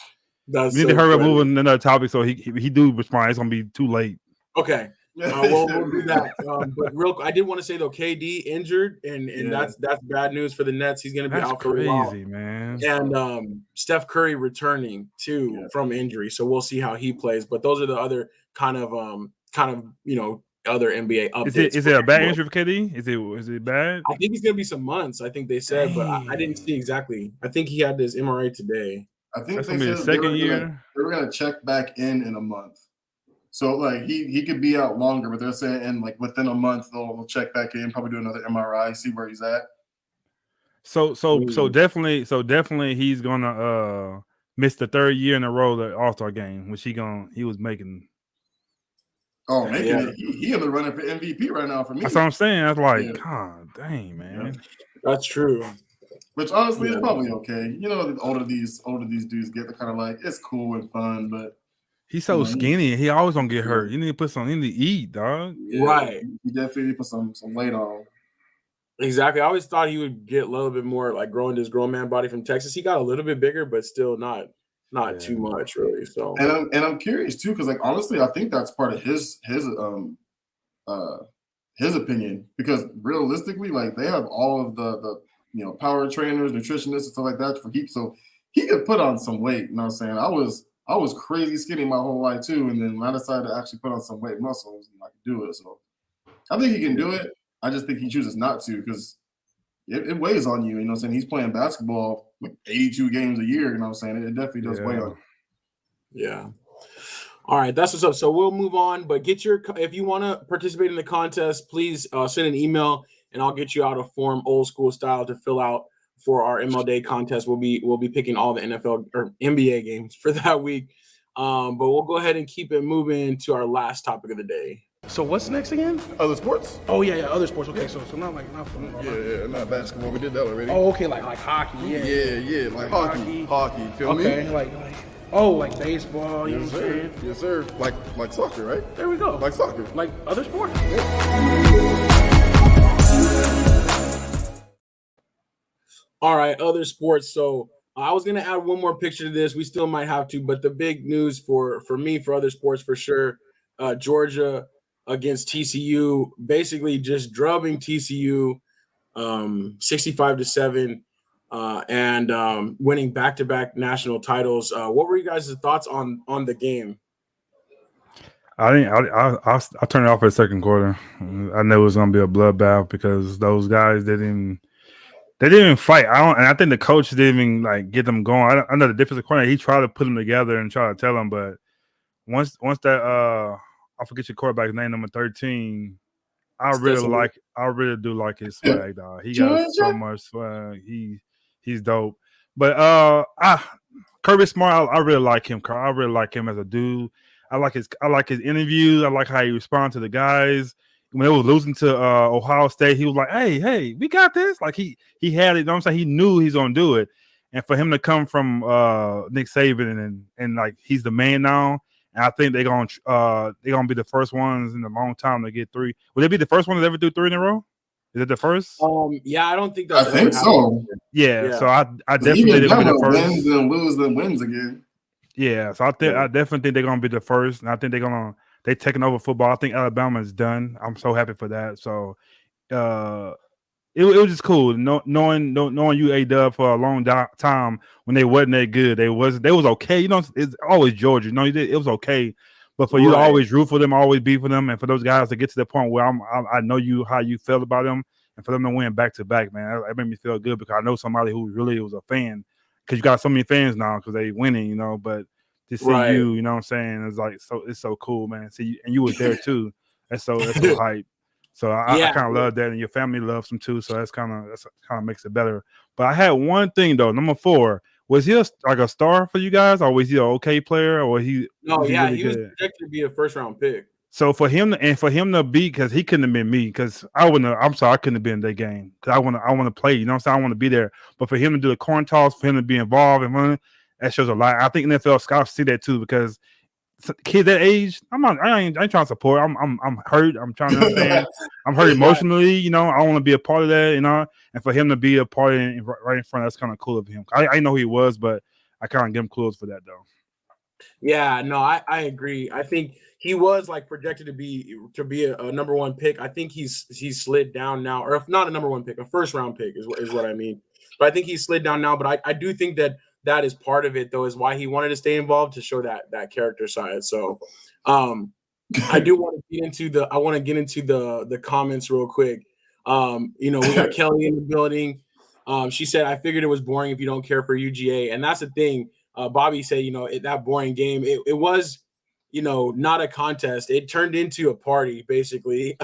We need to hurry up moving to another topic so he do respond. It's gonna be too late. Okay. We'll do that. But real quick, I did want to say though, KD injured, and that's bad news for the Nets. He's going to be out for a while, man. And Steph Curry returning too from injury, so we'll see how he plays. But those are the other kind of other NBA updates. Is it a bad injury for KD? Is it bad? I think he's going to be some months. I think they said, but I didn't see exactly. I think he had his MRI today. I think that's going to be the second year. They were going to check back in a month. So like he could be out longer, but they're saying like within a month they'll check back in, probably do another MRI, see where he's at. So definitely he's gonna miss the third year in a row the All-Star game, which he was making. Oh, making it. He in the running for MVP right now for me. That's what I'm saying. I was like, God dang, man. Yeah. That's true. Which honestly is probably okay. You know, the older these dudes get, they're kind of like, it's cool and fun, but he's so skinny. He always gonna get hurt. You need to put something in to eat, dog. Yeah, right. He definitely need to put some weight on. Exactly. I always thought he would get a little bit more like growing his grown man body from Texas. He got a little bit bigger, but still not too much really. So and I'm curious too, because like honestly, I think that's part of his opinion, because realistically, like they have all of the power trainers, nutritionists, and stuff like that for so he could put on some weight. You know what I'm saying? I was crazy skinny my whole life too, and then when I decided to actually put on some weight muscles, I could do it. So I think he can do it. I just think he chooses not to because it weighs on you. You know what I'm saying? He's playing basketball like 82 games a year. You know what I'm saying? It definitely does weigh on you. Yeah. All right, that's what's up. So we'll move on, but if you want to participate in the contest, please send an email and I'll get you out a form, old school style, to fill out for our MLD contest. We'll be picking all the NFL or NBA games for that week. But we'll go ahead and keep it moving to our last topic of the day. So what's next again? Other sports? Oh yeah, other sports. Okay, so not football. Yeah, not basketball. We did that already. Oh, okay, like hockey. Yeah, like hockey. Feel me? Okay, like baseball. You know what I'm saying? Yes, sir. Like soccer, right? There we go. Like soccer. Like other sports. All right, other sports. So I was gonna add one more picture to this. We still might have to, but the big news for me for other sports for sure, Georgia against TCU, basically just drubbing TCU 65-7, and winning back-to-back national titles. What were you guys' thoughts on the game? I turned it off for the second quarter. I knew it was gonna be a bloodbath because those guys didn't fight. I think the coach didn't even like get them going. I know the defensive coordinator, he tried to put them together and try to tell them, but once that I forget your quarterback's name, number 13. I really do like his swag, dog. He got so much swag. He's dope. But Kirby Smart, I really like him. I really like him as a dude. I like his interviews. I like how he responds to the guys. When they were losing to Ohio State, he was like, hey, we got this. Like he had it, you know what I'm saying? He knew he's gonna do it. And for him to come from Nick Saban and like he's the man now, and I think they're gonna be the first ones in a long time to get 3. Will they be the first one to ever do 3 in a row? Is it the first? Yeah, I don't think that's. I think so. Yeah, so I definitely think they're gonna be the first. Wins and lose, then wins again. Yeah, so I definitely think they're gonna be the first, and I think they're taking over football. I think Alabama is done. I'm so happy for that. So, it was just cool knowing you A-Dub for a long time when they wasn't that good. They was okay. You know, it's always Georgia. You know, it was okay. But for you to always root for them, always be for them, and for those guys to get to the point where I know how you felt about them, and for them to win back to back, man, that made me feel good because I know somebody who really was a fan. Because you got so many fans now because they winning, you know. But to see you know what I'm saying, it's like it's so cool, man. See, and you was there too. That's so hype. So I kind of love that, and your family loves him too. So that's kind of makes it better. But I had one thing though. Number 4, was he like a star for you guys, or was he an okay player, or he? No, he was projected to be a first-round pick. So for him to be, because he couldn't have been me, because I couldn't have been in that game because I want to play. You know what I'm saying? I want to be there. But for him to do the coin toss, for him to be involved and running, that shows a lot. I think NFL scouts see that too because kids that age, I ain't trying to support. I'm hurt. I'm trying to understand. I'm hurt emotionally. You know, I want to be a part of that. You know, and for him to be a part right in front, that's kind of cool of him. I know who he was, but I kind of give him kudos for that though. Yeah, no, I agree. I think he was like projected to be a number 1 pick. I think he's slid down now, or if not a number 1 pick, a first-round pick is what I mean. But I think he's slid down now. But I do think that is part of it, though, is why he wanted to stay involved, to show that character side. So I do want to get into the comments real quick. We got Kelly in the building. She said, I figured it was boring if you don't care for UGA. And that's the thing. Bobby said, that boring game, it was, not a contest. It turned into a party, basically.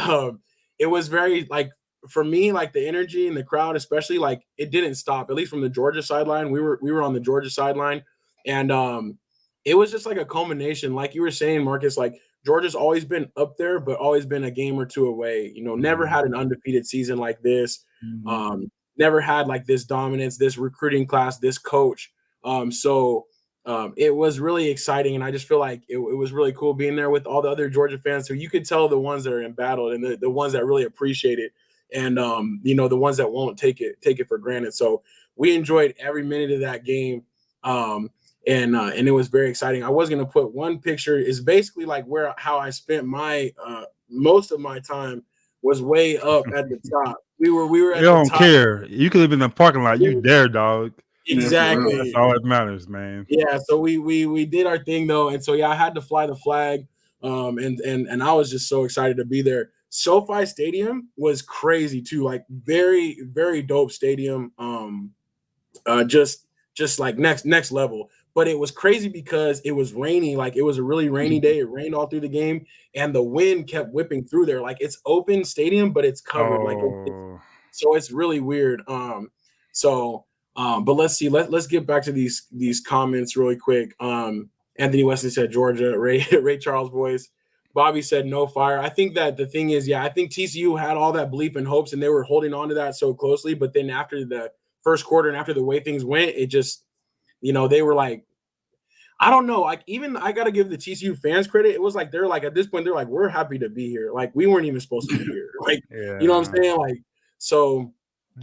It was very, like, for me, like the energy in the crowd, especially, like it didn't stop, at least from the Georgia sideline. We were on the Georgia sideline, and it was just like a culmination. Like you were saying, Marcus, like Georgia's always been up there, but always been a game or two away. Never had an undefeated season like this. Never had like this dominance, this recruiting class, this coach. It was really exciting, and I just feel like it was really cool being there with all the other Georgia fans who you could tell the ones that are embattled and the ones that really appreciate it, and the ones that won't take it for granted. So we enjoyed every minute of that game, and it was very exciting. I was gonna put one picture. Is basically like how I spent my most of my time was way up at the top. We were at You don't the top. care. You could live in the parking lot. You there, dog. Exactly. That's all that matters, man. Yeah, so we did our thing though, and so I had to fly the flag, and I was just so excited to be there. SoFi Stadium was crazy too, like very very dope stadium, just like next level. But it was crazy because it was rainy, like it was a really rainy day. It rained all through the game, and the wind kept whipping through there. Like it's open stadium, but it's covered, so it's really weird. But let's see. Let's get back to these comments really quick. Anthony Wesley said Georgia. Ray Charles voice. Bobby said no fire. I think that the thing is, I think TCU had all that belief and hopes, and they were holding on to that so closely. But then after the first quarter and after the way things went, it just, they were like, I don't know. Like even I gotta give the TCU fans credit. It was like they're like at this point they're like we're happy to be here. Like we weren't even supposed to be here. Like you know what I'm saying? Like so.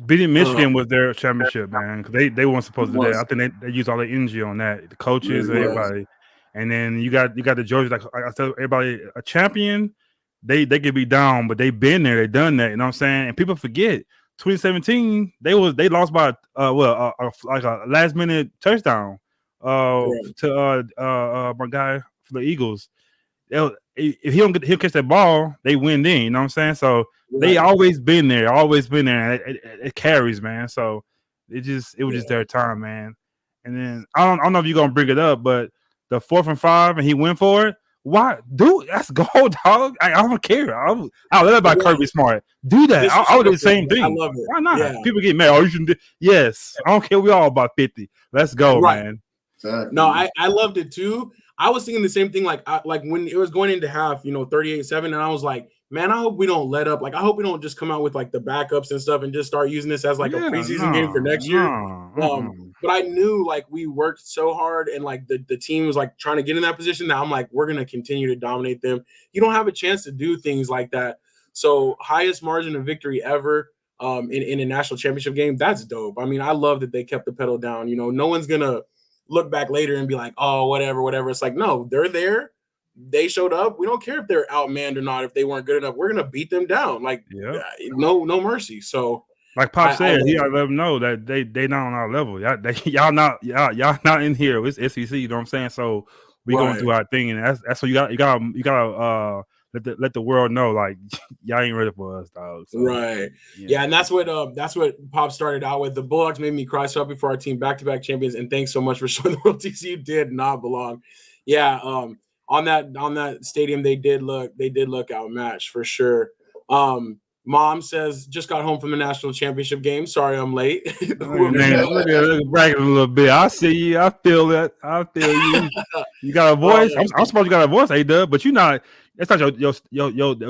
Beating Michigan was their championship, man. Because they weren't supposed to do that. I think they used all the energy on that. The coaches, everybody, and then you got the Georgia. Like I said, everybody a champion. They could be down, but they've been there. They done that. You know what I'm saying? And people forget 2017. They lost by like a last minute touchdown to my guy for the Eagles. If he'll catch that ball, they win then. You know what I'm saying? So they always been there. It carries, man. So it was just their time, man. And then I don't know if you're gonna bring it up, but the 4th and 5 and he went for it. Why, dude? That's gold, dog. I don't care. I love that about Kirby Smart. Do that. I would do the same thing. I love it. Why not? Yeah. People get mad. Oh, you shouldn't do. Yes, I don't care. We all about 50. Let's go, man. Exactly. No, I loved it too. I was thinking the same thing. Like when it was going into half, 38-7, and I was like, man, I hope we don't let up. Like I hope we don't just come out with like the backups and stuff and just start using this as like a preseason game for next year. But I knew like we worked so hard and like the team was like trying to get in that position that I'm like, we're gonna continue to dominate them. You don't have a chance to do things like that. So highest margin of victory ever in a national championship game. That's dope. I mean, I love that they kept the pedal down. No one's gonna look back later and be like, oh, whatever. It's like, no, they're there. They showed up. We don't care if they're outmanned or not. If they weren't good enough, we're gonna beat them down. Like, no mercy. So, like Pop said, he gotta let them know that they not on our level. Y'all not in here. It's SEC. You know what I'm saying? So we going through our thing, and that's what you gotta let the world know, like y'all ain't ready for us, dog. So, right. Yeah, and that's what Pop started out with. The Bulldogs made me cry so happy for our team, back-to-back champions, and thanks so much for showing the world TCU did not belong. Yeah, on that stadium they did look outmatched for sure. Mom says just got home from the national championship game. Sorry I'm late. Man, look at bragging a little bit. I see you. I feel that. I feel you. You got a voice. I'm supposed you got a voice, A-Dub, but you're not. It's not your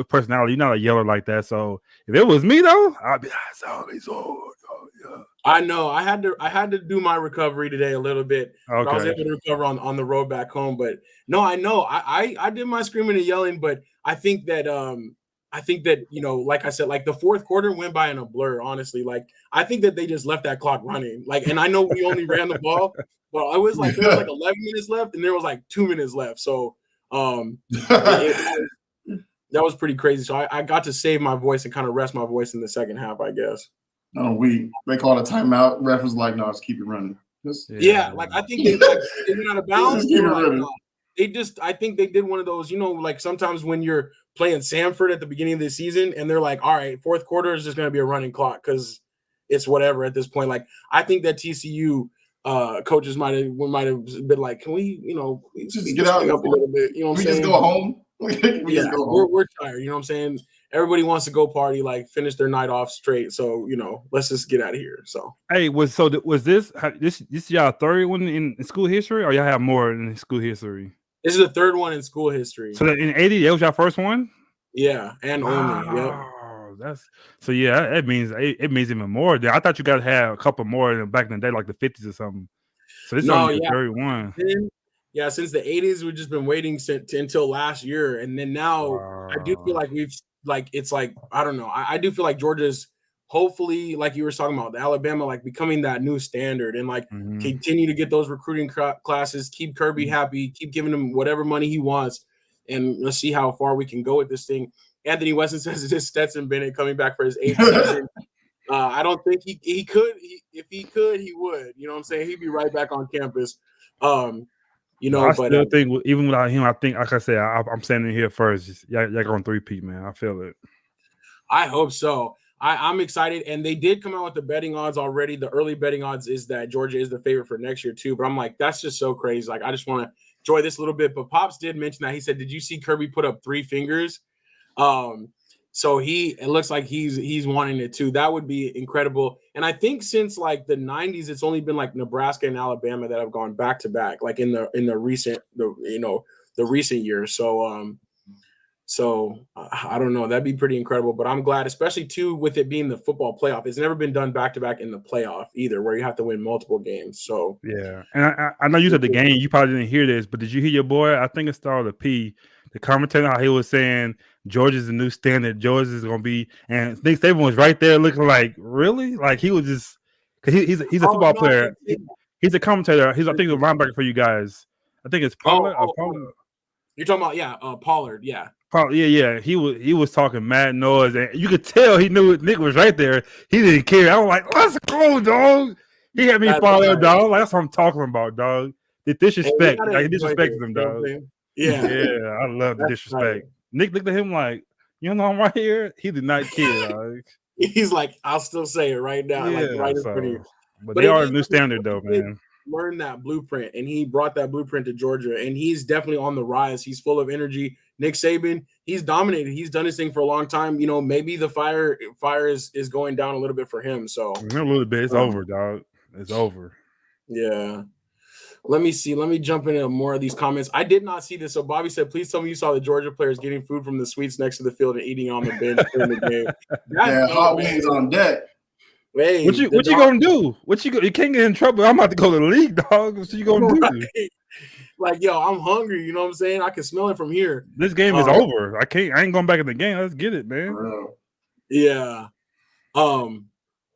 personality. You're not a yeller like that. So if it was me though, I'd be yeah. I know. I had to do my recovery today a little bit. Okay. I was able to recover on the road back home. But no, I know. I did my screaming and yelling, but I think that like I said, like the fourth quarter went by in a blur, honestly. Like I think that they just left that clock running. Like, and I know we only ran the ball, but I was like there was like 11 minutes left and there was like 2 minutes left. So that was pretty crazy. So I got to save my voice and kind of rest my voice in the second half, I guess. No, they called a timeout. Ref was like, no, just keep it running. Like I think they went out of bounds. I think they did one of those, like sometimes when you're playing Samford at the beginning of the season and they're like, all right, fourth quarter is just going to be a running clock because it's whatever at this point. Like I think that TCU coaches might have been like, can we, just get out up a little bit, you know what I'm saying? Just go home. We're tired, you know what I'm saying? Everybody wants to go party, like finish their night off straight. So, let's just get out of here. So, hey, was this y'all third one in school history, or y'all have more in school history? This is the third one in school history. So in 80, that was your first one? Yeah, and only. Yep. Wow, that's so. Yeah, it means even more. I thought you got to have a couple more back in the day, like the 50s or something. So this is only the 31. Yeah, since the 80s, we've just been waiting until last year, and then now I do feel like it's like I don't know. I do feel like Georgia's hopefully, like you were talking about, Alabama like becoming that new standard and like continue to get those recruiting classes, keep Kirby happy, keep giving him whatever money he wants, and let's see how far we can go with this thing. Anthony Weston says it's Stetson Bennett coming back for his 8th season. I don't think he could. If he could, he would. You know what I'm saying? He'd be right back on campus. You know, I still think even without him, I think, like I said, I'm standing here first. Y'all going 3-peat, man. I feel it. I hope so. I'm excited, and they did come out with the betting odds already. The early betting odds is that Georgia is the favorite for next year too. But I'm like, that's just so crazy. Like, I just want to enjoy this a little bit. But Pops did mention that. He said, "Did you see Kirby put up 3 fingers?" So it looks like he's wanting it too. That would be incredible. And I think since like the 90s, it's only been like Nebraska and Alabama that have gone back to back, like in the recent years. So I don't know. That'd be pretty incredible. But I'm glad, especially too, with it being the football playoff. It's never been done back to back in the playoff either, where you have to win multiple games. So yeah, and I know you said the game. You probably didn't hear this, but did you hear your boy? I think it started with a P. The commentator, how he was saying Georgia's the new standard. Georgia's going to be, and Nick Saban was right there looking like, really? Like he was just, because he's a football player. He's a commentator. I think he's a linebacker for you guys. I think it's Pollard. Pollard. You're talking about, Pollard, yeah. Yeah. He was talking mad noise, and you could tell he knew Nick was right there. He didn't care. I was like, let's go, dog. He had me follow, dog. Like, that's what I'm talking about, dog. The disrespect. He disrespected him, dog. Yeah, I love the disrespect. Right. Nick looked at him like, you know, I'm right here. He did not care, dog. He's like, I'll still say it right now, like right in front of you. But they are a new standard, though, man. Learned that blueprint, and he brought that blueprint to Georgia, and he's definitely on the rise. He's full of energy. Nick Saban, he's dominated. He's done his thing for a long time. You know, maybe the fire is going down a little bit for him. So a little bit. It's over, dog. It's over. Yeah. Let me see. Let me jump into more of these comments. I did not see this. So Bobby said, please tell me you saw the Georgia players getting food from the suites next to the field and eating on the bench during the game. Hot wings on deck. Hey, what you gonna do? You can't get in trouble. I'm about to go to the league, dog. What you gonna do? Like, yo, I'm hungry. You know what I'm saying? I can smell it from here. This game is over. I ain't going back in the game. Let's get it, man. Yeah.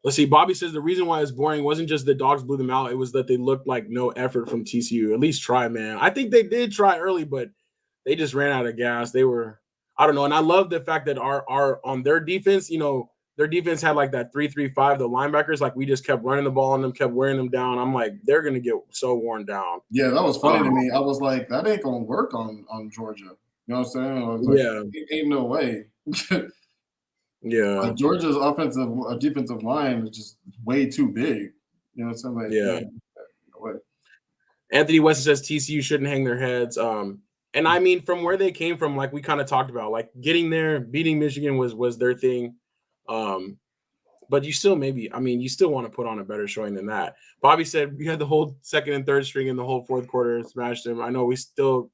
Let's see. Bobby says the reason why it's boring wasn't just the dogs blew them out. It was that they looked like no effort from TCU. At least try, man. I think they did try early, but they just ran out of gas. They were, I don't know. And I love the fact that our on their defense, you know, their defense had like that 3-3-5. The linebackers, like we just kept running the ball on them, kept wearing them down. I'm like, they're gonna get so worn down. Yeah, that was funny to me. I was like, that ain't gonna work on Georgia. You know what I'm saying? I was like, ain't no way. Yeah, like Georgia's defensive line is just way too big. You know what I'm saying? Like, yeah. No way. Anthony Weston says TCU shouldn't hang their heads. And I mean, from where they came from, like we kind of talked about, like getting there, beating Michigan was their thing. But you still you still want to put on a better showing than that. Bobby said we had the whole second and third string in the whole fourth quarter and smashed them. I know we still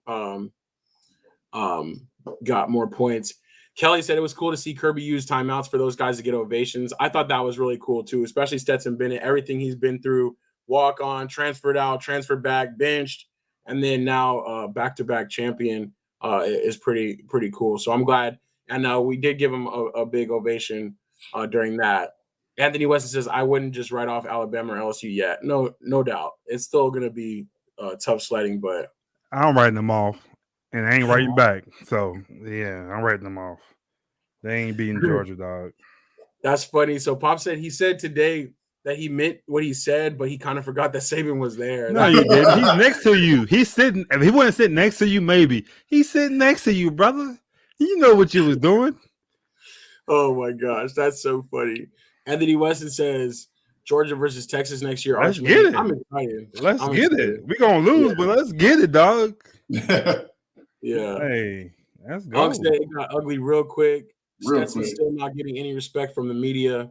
got more points. Kelly said it was cool to see Kirby use timeouts for those guys to get ovations. I thought that was really cool too, especially Stetson Bennett, everything he's been through, walk on, transferred out, transferred back, benched, and then now back-to-back champion is pretty cool. So I'm glad. And we did give him a big ovation during that. Anthony Weston says, I wouldn't just write off Alabama or LSU yet. No doubt. It's still going to be tough sledding, but I'm writing them off. And I ain't writing back. So, yeah, I'm writing them off. They ain't beating Georgia, dog. That's funny. So, Pop said he said today that he meant what he said, but he kind of forgot that Saban was there. No, you didn't. He's next to you. He's sitting. If he wasn't sitting next to you, maybe. He's sitting next to you, brother. You know what you was doing. Oh, my gosh. That's so funny. Anthony Weston says Georgia versus Texas next year. Let's get it. I'm excited. Let's get it. We're going to lose, but let's get it, dog. Yeah. Hey, let's go. It got ugly real quick. Stetson's still not getting any respect from the media.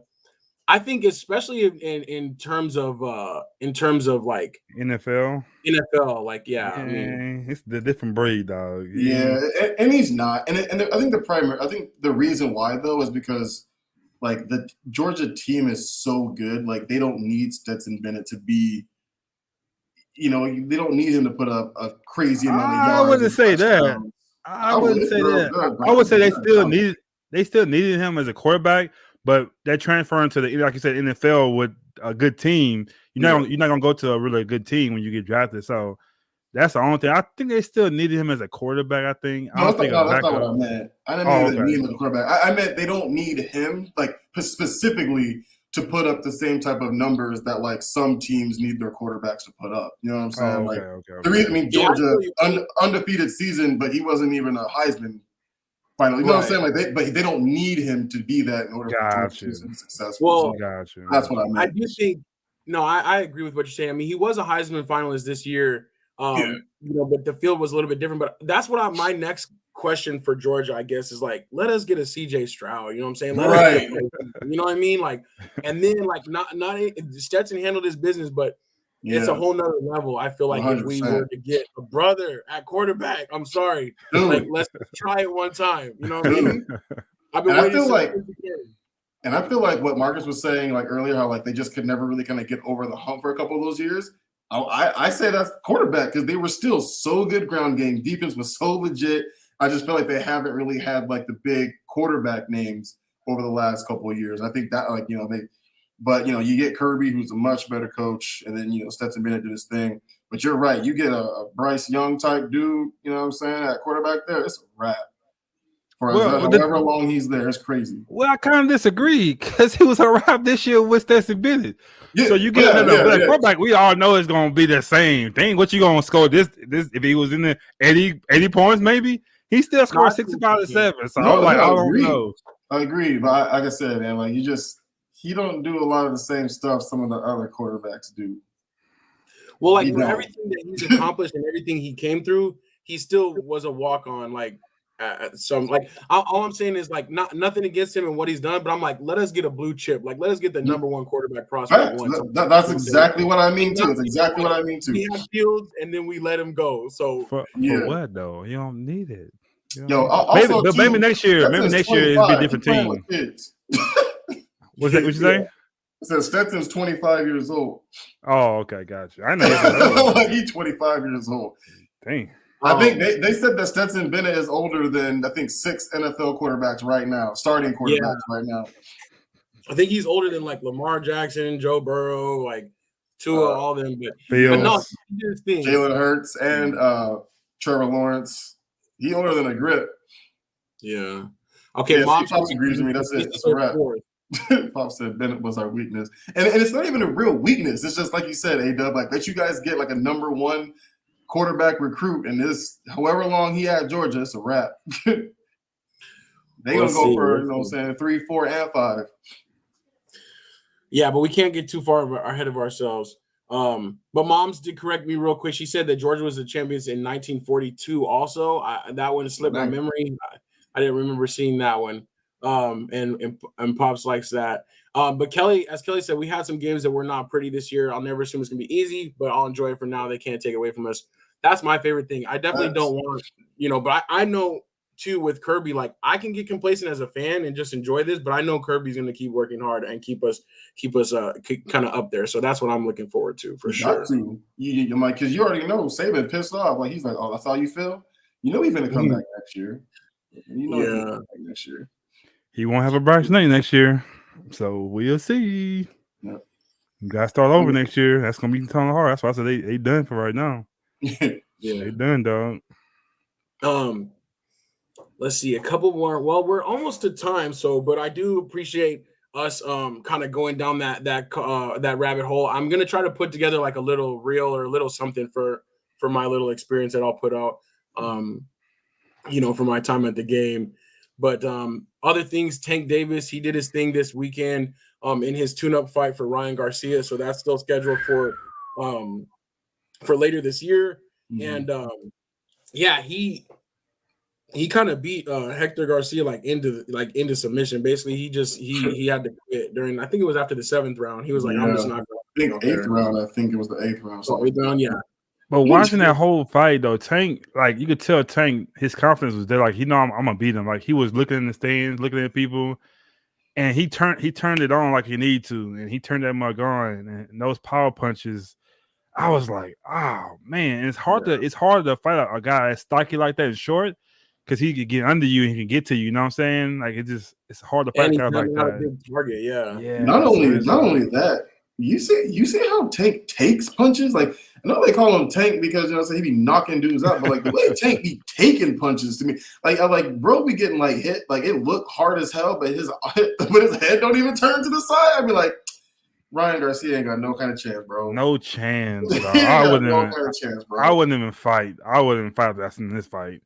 I think especially in terms of like NFL. like I mean, it's the different breed, dog. Yeah, and he's not. And I think the reason why though is because like the Georgia team is so good, like they don't need Stetson Bennett to be. They don't need him to put up a crazy amount of yards. I wouldn't say that. touchdowns. I wouldn't say that. I would say they still needed him as a quarterback, but they're transferring to the, like you said, NFL with a good team. You're not gonna go to a really good team when you get drafted. So that's the only thing. I think they still needed him as a quarterback. I think. That's not what I meant. I didn't mean they need him as a quarterback. I meant they don't need him like specifically to put up the same type of numbers that like some teams need their quarterbacks to put up. You know what I'm saying? The reason, Georgia undefeated season, but he wasn't even a Heisman finally. You know what I'm saying? Like they don't need him to be that in order for Georgia to be successful. Well, that's what I meant. I do think. No, I agree with what you're saying. I mean, he was a Heisman finalist this year. But the field was a little bit different. But that's what my next question for Georgia, I guess, is like, let us get a CJ Stroud. You know what I'm saying? You know what I mean? Like, and then like not Stetson handled his business, but it's a whole nother level. I feel like 100%. If we were to get a brother at quarterback, I'm sorry, like let's try it one time. You know what I mean? I've been waiting. And I feel like what Marcus was saying like earlier, how like they just could never really kind of get over the hump for a couple of those years. I say that's quarterback because they were still so good ground game. Defense was so legit. I just feel like they haven't really had like the big quarterback names over the last couple of years. I think that but you get Kirby, who's a much better coach, and then Stetson Bennett did his thing. But you're right, you get a Bryce Young type dude, you know what I'm saying, at quarterback there, it's a wrap. For however long he's there, it's crazy. Well, I kind of disagree because he was a wrap this year with Stetson Bennett. Yeah, so you get another quarterback. We all know it's going to be the same thing. What you going to score this if he was in the 80 points maybe? He still scored 65 to 7. So I don't know. I agree, but like I said, man, like he don't do a lot of the same stuff some of the other quarterbacks do. Well, like for everything that he's accomplished and everything he came through, he still was a walk-on. Like, so I'm like, all I'm saying is like nothing against him and what he's done, but I'm like, let us get a blue chip. Like, let us get the number one quarterback prospect. That's exactly what I mean too. That's exactly what I mean too. We have Fields and then we let him go. So for what though? You don't need it. Maybe next year. Maybe next year it'll be a different team. What you say? It says Stetson's 25 years old. Oh, okay, gotcha. I know. He's 25 years old. Dang. I think they said that Stetson Bennett is older than, I think, 6 NFL quarterbacks right now, starting quarterbacks right now. I think he's older than, like, Lamar Jackson, Joe Burrow, like, Tua, all them. But no, Jalen Hurts and Trevor Lawrence. He older than a grip. Yeah. Okay, Pops agrees with me. That's it. That's a wrap. Pop said Bennett was our weakness. And it's not even a real weakness. It's just like you said, A-Dub, like, let you guys get, like, a number one quarterback recruit, and this however long he had Georgia, it's a wrap. They gonna go for 3, 4, and 5. Yeah, but we can't get too far ahead of ourselves. But Moms did correct me real quick. She said that Georgia was the champions in 1942. Also, that one slipped my memory. I didn't remember seeing that one. And Pops likes that. But Kelly, as Kelly said, we had some games that were not pretty this year. I'll never assume it's gonna be easy, but I'll enjoy it for now. They can't take it away from us. That's my favorite thing. I definitely don't want, but I know too with Kirby, like I can get complacent as a fan and just enjoy this, but I know Kirby's going to keep working hard and keep us kind of up there. So that's what I'm looking forward to for sure. You might, because you already know Saban pissed off. Like he's like, oh, that's how you feel. He's going to come back next year. He's going to come back next year. He won't have a Bryce Knight next year, so we'll see. Yep. You got to start over next year. That's going to be kind of hard. That's why I said they done for right now. They done, dog. Let's see a couple more. Well, we're almost to time, but I do appreciate us kind of going down that rabbit hole. I'm gonna try to put together like a little reel or a little something for my little experience that I'll put out for my time at the game. But other things, Tank Davis, he did his thing this weekend in his tune-up fight for Ryan Garcia, so that's still scheduled for later this year. Mm-hmm. And he kind of beat Hector Garcia into submission. Basically, he had to quit during. I think it was after the 7th round. He was like, I'm just not going. I think 8th round. I think it was the 8th round. So 8th round, yeah. But watching that whole fight though, Tank, like you could tell Tank, his confidence was there. Like he know I'm gonna beat him. Like he was looking in the stands, looking at people, and he turned it on like he needed to, and he turned that mug on. And those power punches, I was like, oh man, and it's hard to fight a guy that's stocky like that and short, because he could get under you and he can get to you. You know what I'm saying? Like it's hard to fight a guy like that. A big target, yeah. Not only that, you see how Tank takes punches. Like I know they call him Tank because he be knocking dudes out, but like the way Tank be taking punches to me, like I'm like, bro, be getting like hit, like it looked hard as hell, but his head don't even turn to the side. I'd be like, Ryan Garcia ain't got no kind of chance, bro. No chance, bro. I wouldn't even fight. I wouldn't even fight that's in this fight.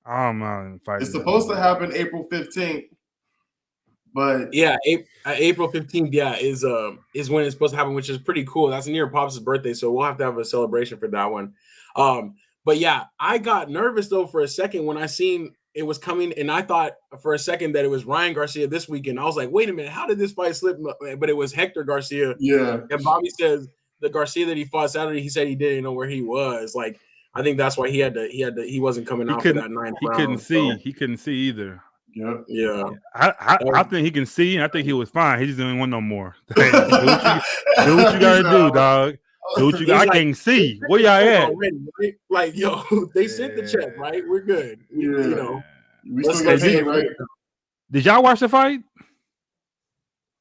I'm not even fighting. It's supposed to happen April 15th. But yeah, April 15th, is when it's supposed to happen, which is pretty cool. That's near Pops' birthday, so we'll have to have a celebration for that one. But yeah, I got nervous though for a second when I seen it was coming, and I thought for a second that it was Ryan Garcia this weekend. I was like, wait a minute, how did this fight slip? But it was Hector Garcia. Yeah. And Bobby says the Garcia that he fought Saturday, he said he didn't know where he was. Like, I think that's why he wasn't coming out for that 9th round. He couldn't see. He couldn't see either. Yeah. I think he can see, and I think he was fine. He just didn't want no more. Do what you gotta do, dog. Do what you got. I can't see. Where y'all at? Already, right? Like, yo, they sent the check, right? We're good. We still got paid, right? Did y'all watch the fight?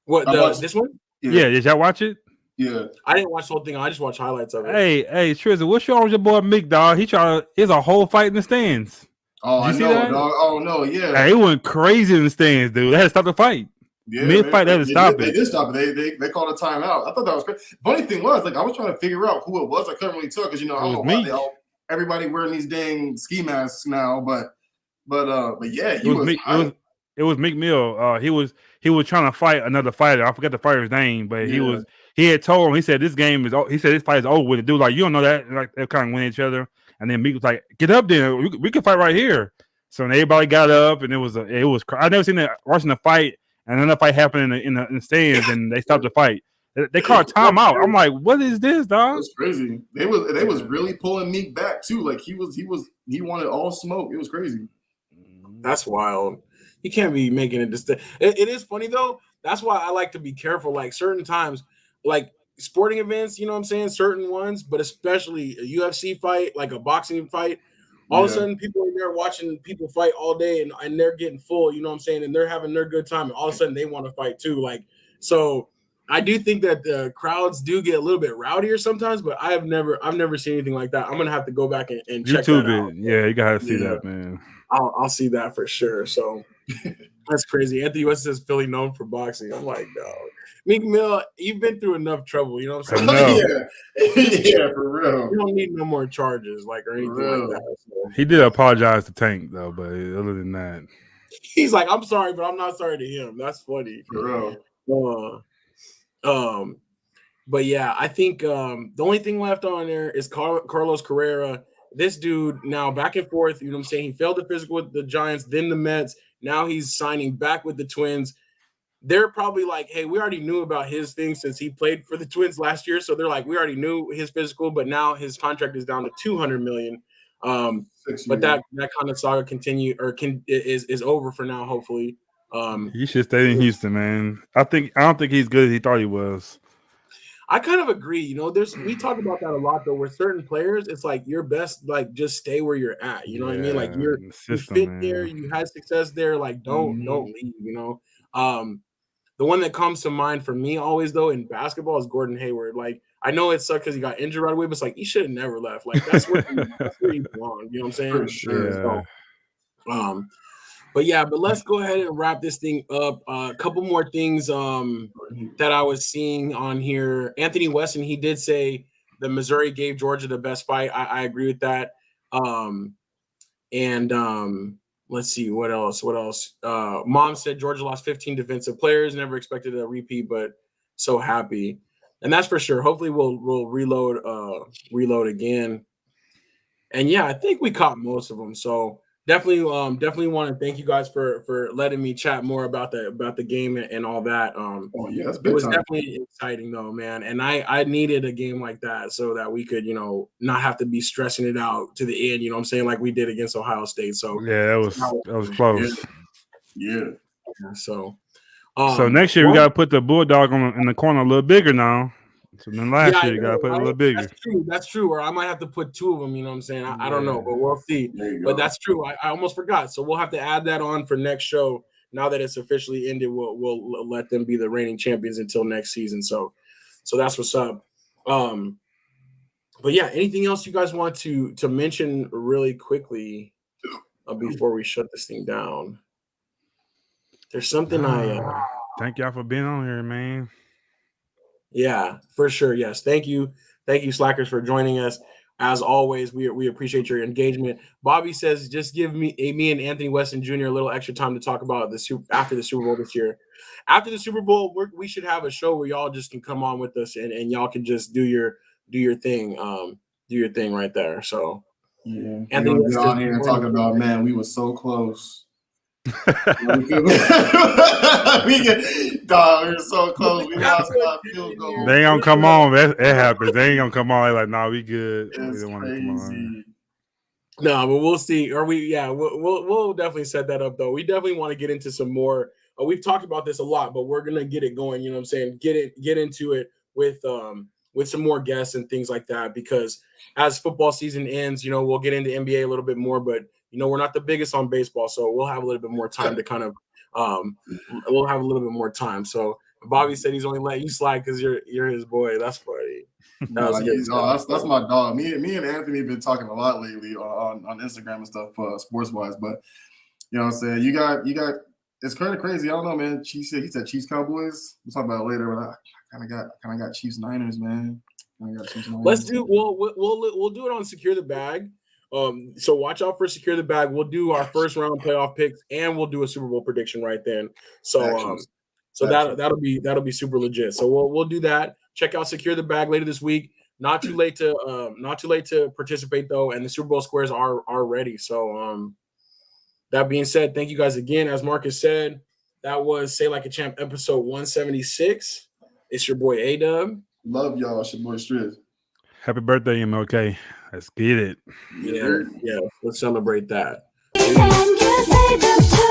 What this one? Yeah, did y'all watch it? Yeah, I didn't watch the whole thing. I just watched highlights of it. Hey, Trizzy, what's wrong with your boy Mick, dog? He's a whole fight in the stands. Oh, I know, dog. Oh no, yeah. Hey, he went crazy in the stands, dude. They had to stop the fight. Yeah, mid-fight, they had to stop it. They did stop it. They called a timeout. I thought that was crazy. Funny thing was, like, I was trying to figure out who it was. I couldn't really tell because everybody wearing these dang ski masks now. But yeah, it was Mick Mill. He was trying to fight another fighter. I forgot the fighter's name, but he had told him. He said this fight is over with. The dude like, you don't know that. Like they kind of went at each other. And then Meek was like, "Get up there, we can fight right here." So everybody got up, and it was. I never seen that watching the fight, and then the fight happened in the stands, and they stopped the fight. They called a timeout. I'm like, "What is this, dog?" It's crazy. They was really pulling Meek back too. Like he wanted all smoke. It was crazy. That's wild. You can't be making it. It is funny though. That's why I like to be careful. Like certain times, like sporting events, you know what I'm saying? Certain ones, but especially a UFC fight, like a boxing fight. All of a sudden, people are there watching people fight all day, and they're getting full, you know what I'm saying? And they're having their good time. And all of a sudden, they want to fight too. Like, so I do think that the crowds do get a little bit rowdier sometimes, but I've never seen anything like that. I'm gonna have to go back and check YouTube that out. Yeah, you gotta see that, man. I'll see that for sure. So that's crazy. Anthony West says Philly known for boxing. I'm like, no. Meek Mill, you've been through enough trouble, you know what I'm saying? Yeah, for real. You don't need no more charges, like, or anything like that. So. He did apologize to Tank though, but other than that, he's like, I'm sorry, but I'm not sorry to him. That's funny. For real. But yeah, I think the only thing left on there is Carlos Carrera. This dude now back and forth, you know what I'm saying? He failed the physical with the Giants, then the Mets. Now he's signing back with the Twins. They're probably like, hey, we already knew about his thing since he played for the Twins last year. So they're like, we already knew his physical, but now his contract is down to $200 million. But that kind of saga is over for now, hopefully. He should stay in Houston, man. I don't think he's good as he thought he was. I kind of agree. You know, we talk about that a lot though. With certain players, it's like you're best, like just stay where you're at. You know what I mean? Like you fit there, you had success there. Like don't leave. You know, the one that comes to mind for me always though in basketball is Gordon Hayward. Like I know it sucked because he got injured right away, but it's like he should have never left. Like that's where he belonged. You know what I'm saying? For sure. So, but let's go ahead and wrap this thing up. A couple more things that I was seeing on here. Anthony Weston, he did say the Missouri gave Georgia the best fight. I agree with that. Let's see what else. Mom said Georgia lost 15 defensive players. Never expected a repeat, but so happy, and that's for sure. Hopefully, we'll reload again. And yeah, I think we caught most of them. So. definitely want to thank you guys for letting me chat more about the game and all that. Oh yeah, that's It big was time. definitely exciting though, man. And I needed a game like that so that we could, not have to be stressing it out to the end, you know what I'm saying, like we did against Ohio State. So Yeah, that was close. Yeah. so next year we gotta put the Bulldog in the corner a little bigger now. So then last year you gotta put it a little bigger. That's true. Or I might have to put two of them, you know what I'm saying? I don't know, but we'll see. There you But go. that's true. I almost forgot. So we'll have to add that on for next show. Now that it's officially ended, we'll let them be the reigning champions until next season. So that's what's up. But yeah, anything else you guys want to mention really quickly before we shut this thing down? There's something thank y'all for being on here, man. Yeah, for sure. Yes. Thank you, Slackers, for joining us. As always, we appreciate your engagement. Bobby says, just give me and Anthony Weston Jr. a little extra time to talk about after the Super Bowl this year. After the Super Bowl, we should have a show where y'all just can come on with us and y'all can just do your thing, right there. So yeah, Anthony we're gonna get on here and talk about, man, we were so close. We were so close. We lost by field goal. They ain't gonna come on. That happens. They ain't gonna come on. They like, nah, we good. It's we don't want to come on. No, but we'll see. Or we'll definitely set that up though. We definitely want to get into some more. We've talked about this a lot, but we're gonna get it going. You know what I'm saying? Get into it with some more guests and things like that. Because as football season ends, we'll get into NBA a little bit more. But we're not the biggest on baseball, so we'll have a little bit more time to kind of we'll have a little bit more time. So Bobby said he's only letting you slide because you're his boy. That's funny. That's my dog. Me and Anthony have been talking a lot lately on Instagram and stuff, sports wise. But you know what I'm saying? You got it's kind of crazy. I don't know, man. He said Chiefs Cowboys. We'll talk about it later, but I kind of got Chiefs Niners, man. Let's do we'll do it on Secure the Bag. So watch out for Secure the Bag. We'll do our first round playoff picks and we'll do a Super Bowl prediction right then. So that'll be super legit. So we'll do that. Check out Secure the Bag later this week. Not too late to participate though, and the Super Bowl squares are ready. So that being said, thank you guys again. As Marcus said, that was Say Like a Champ episode 176. It's your boy A-Dub. Love y'all. It's your boy Striz. Happy birthday, MLK. Let's get it. Yeah. Let's celebrate that. And you say the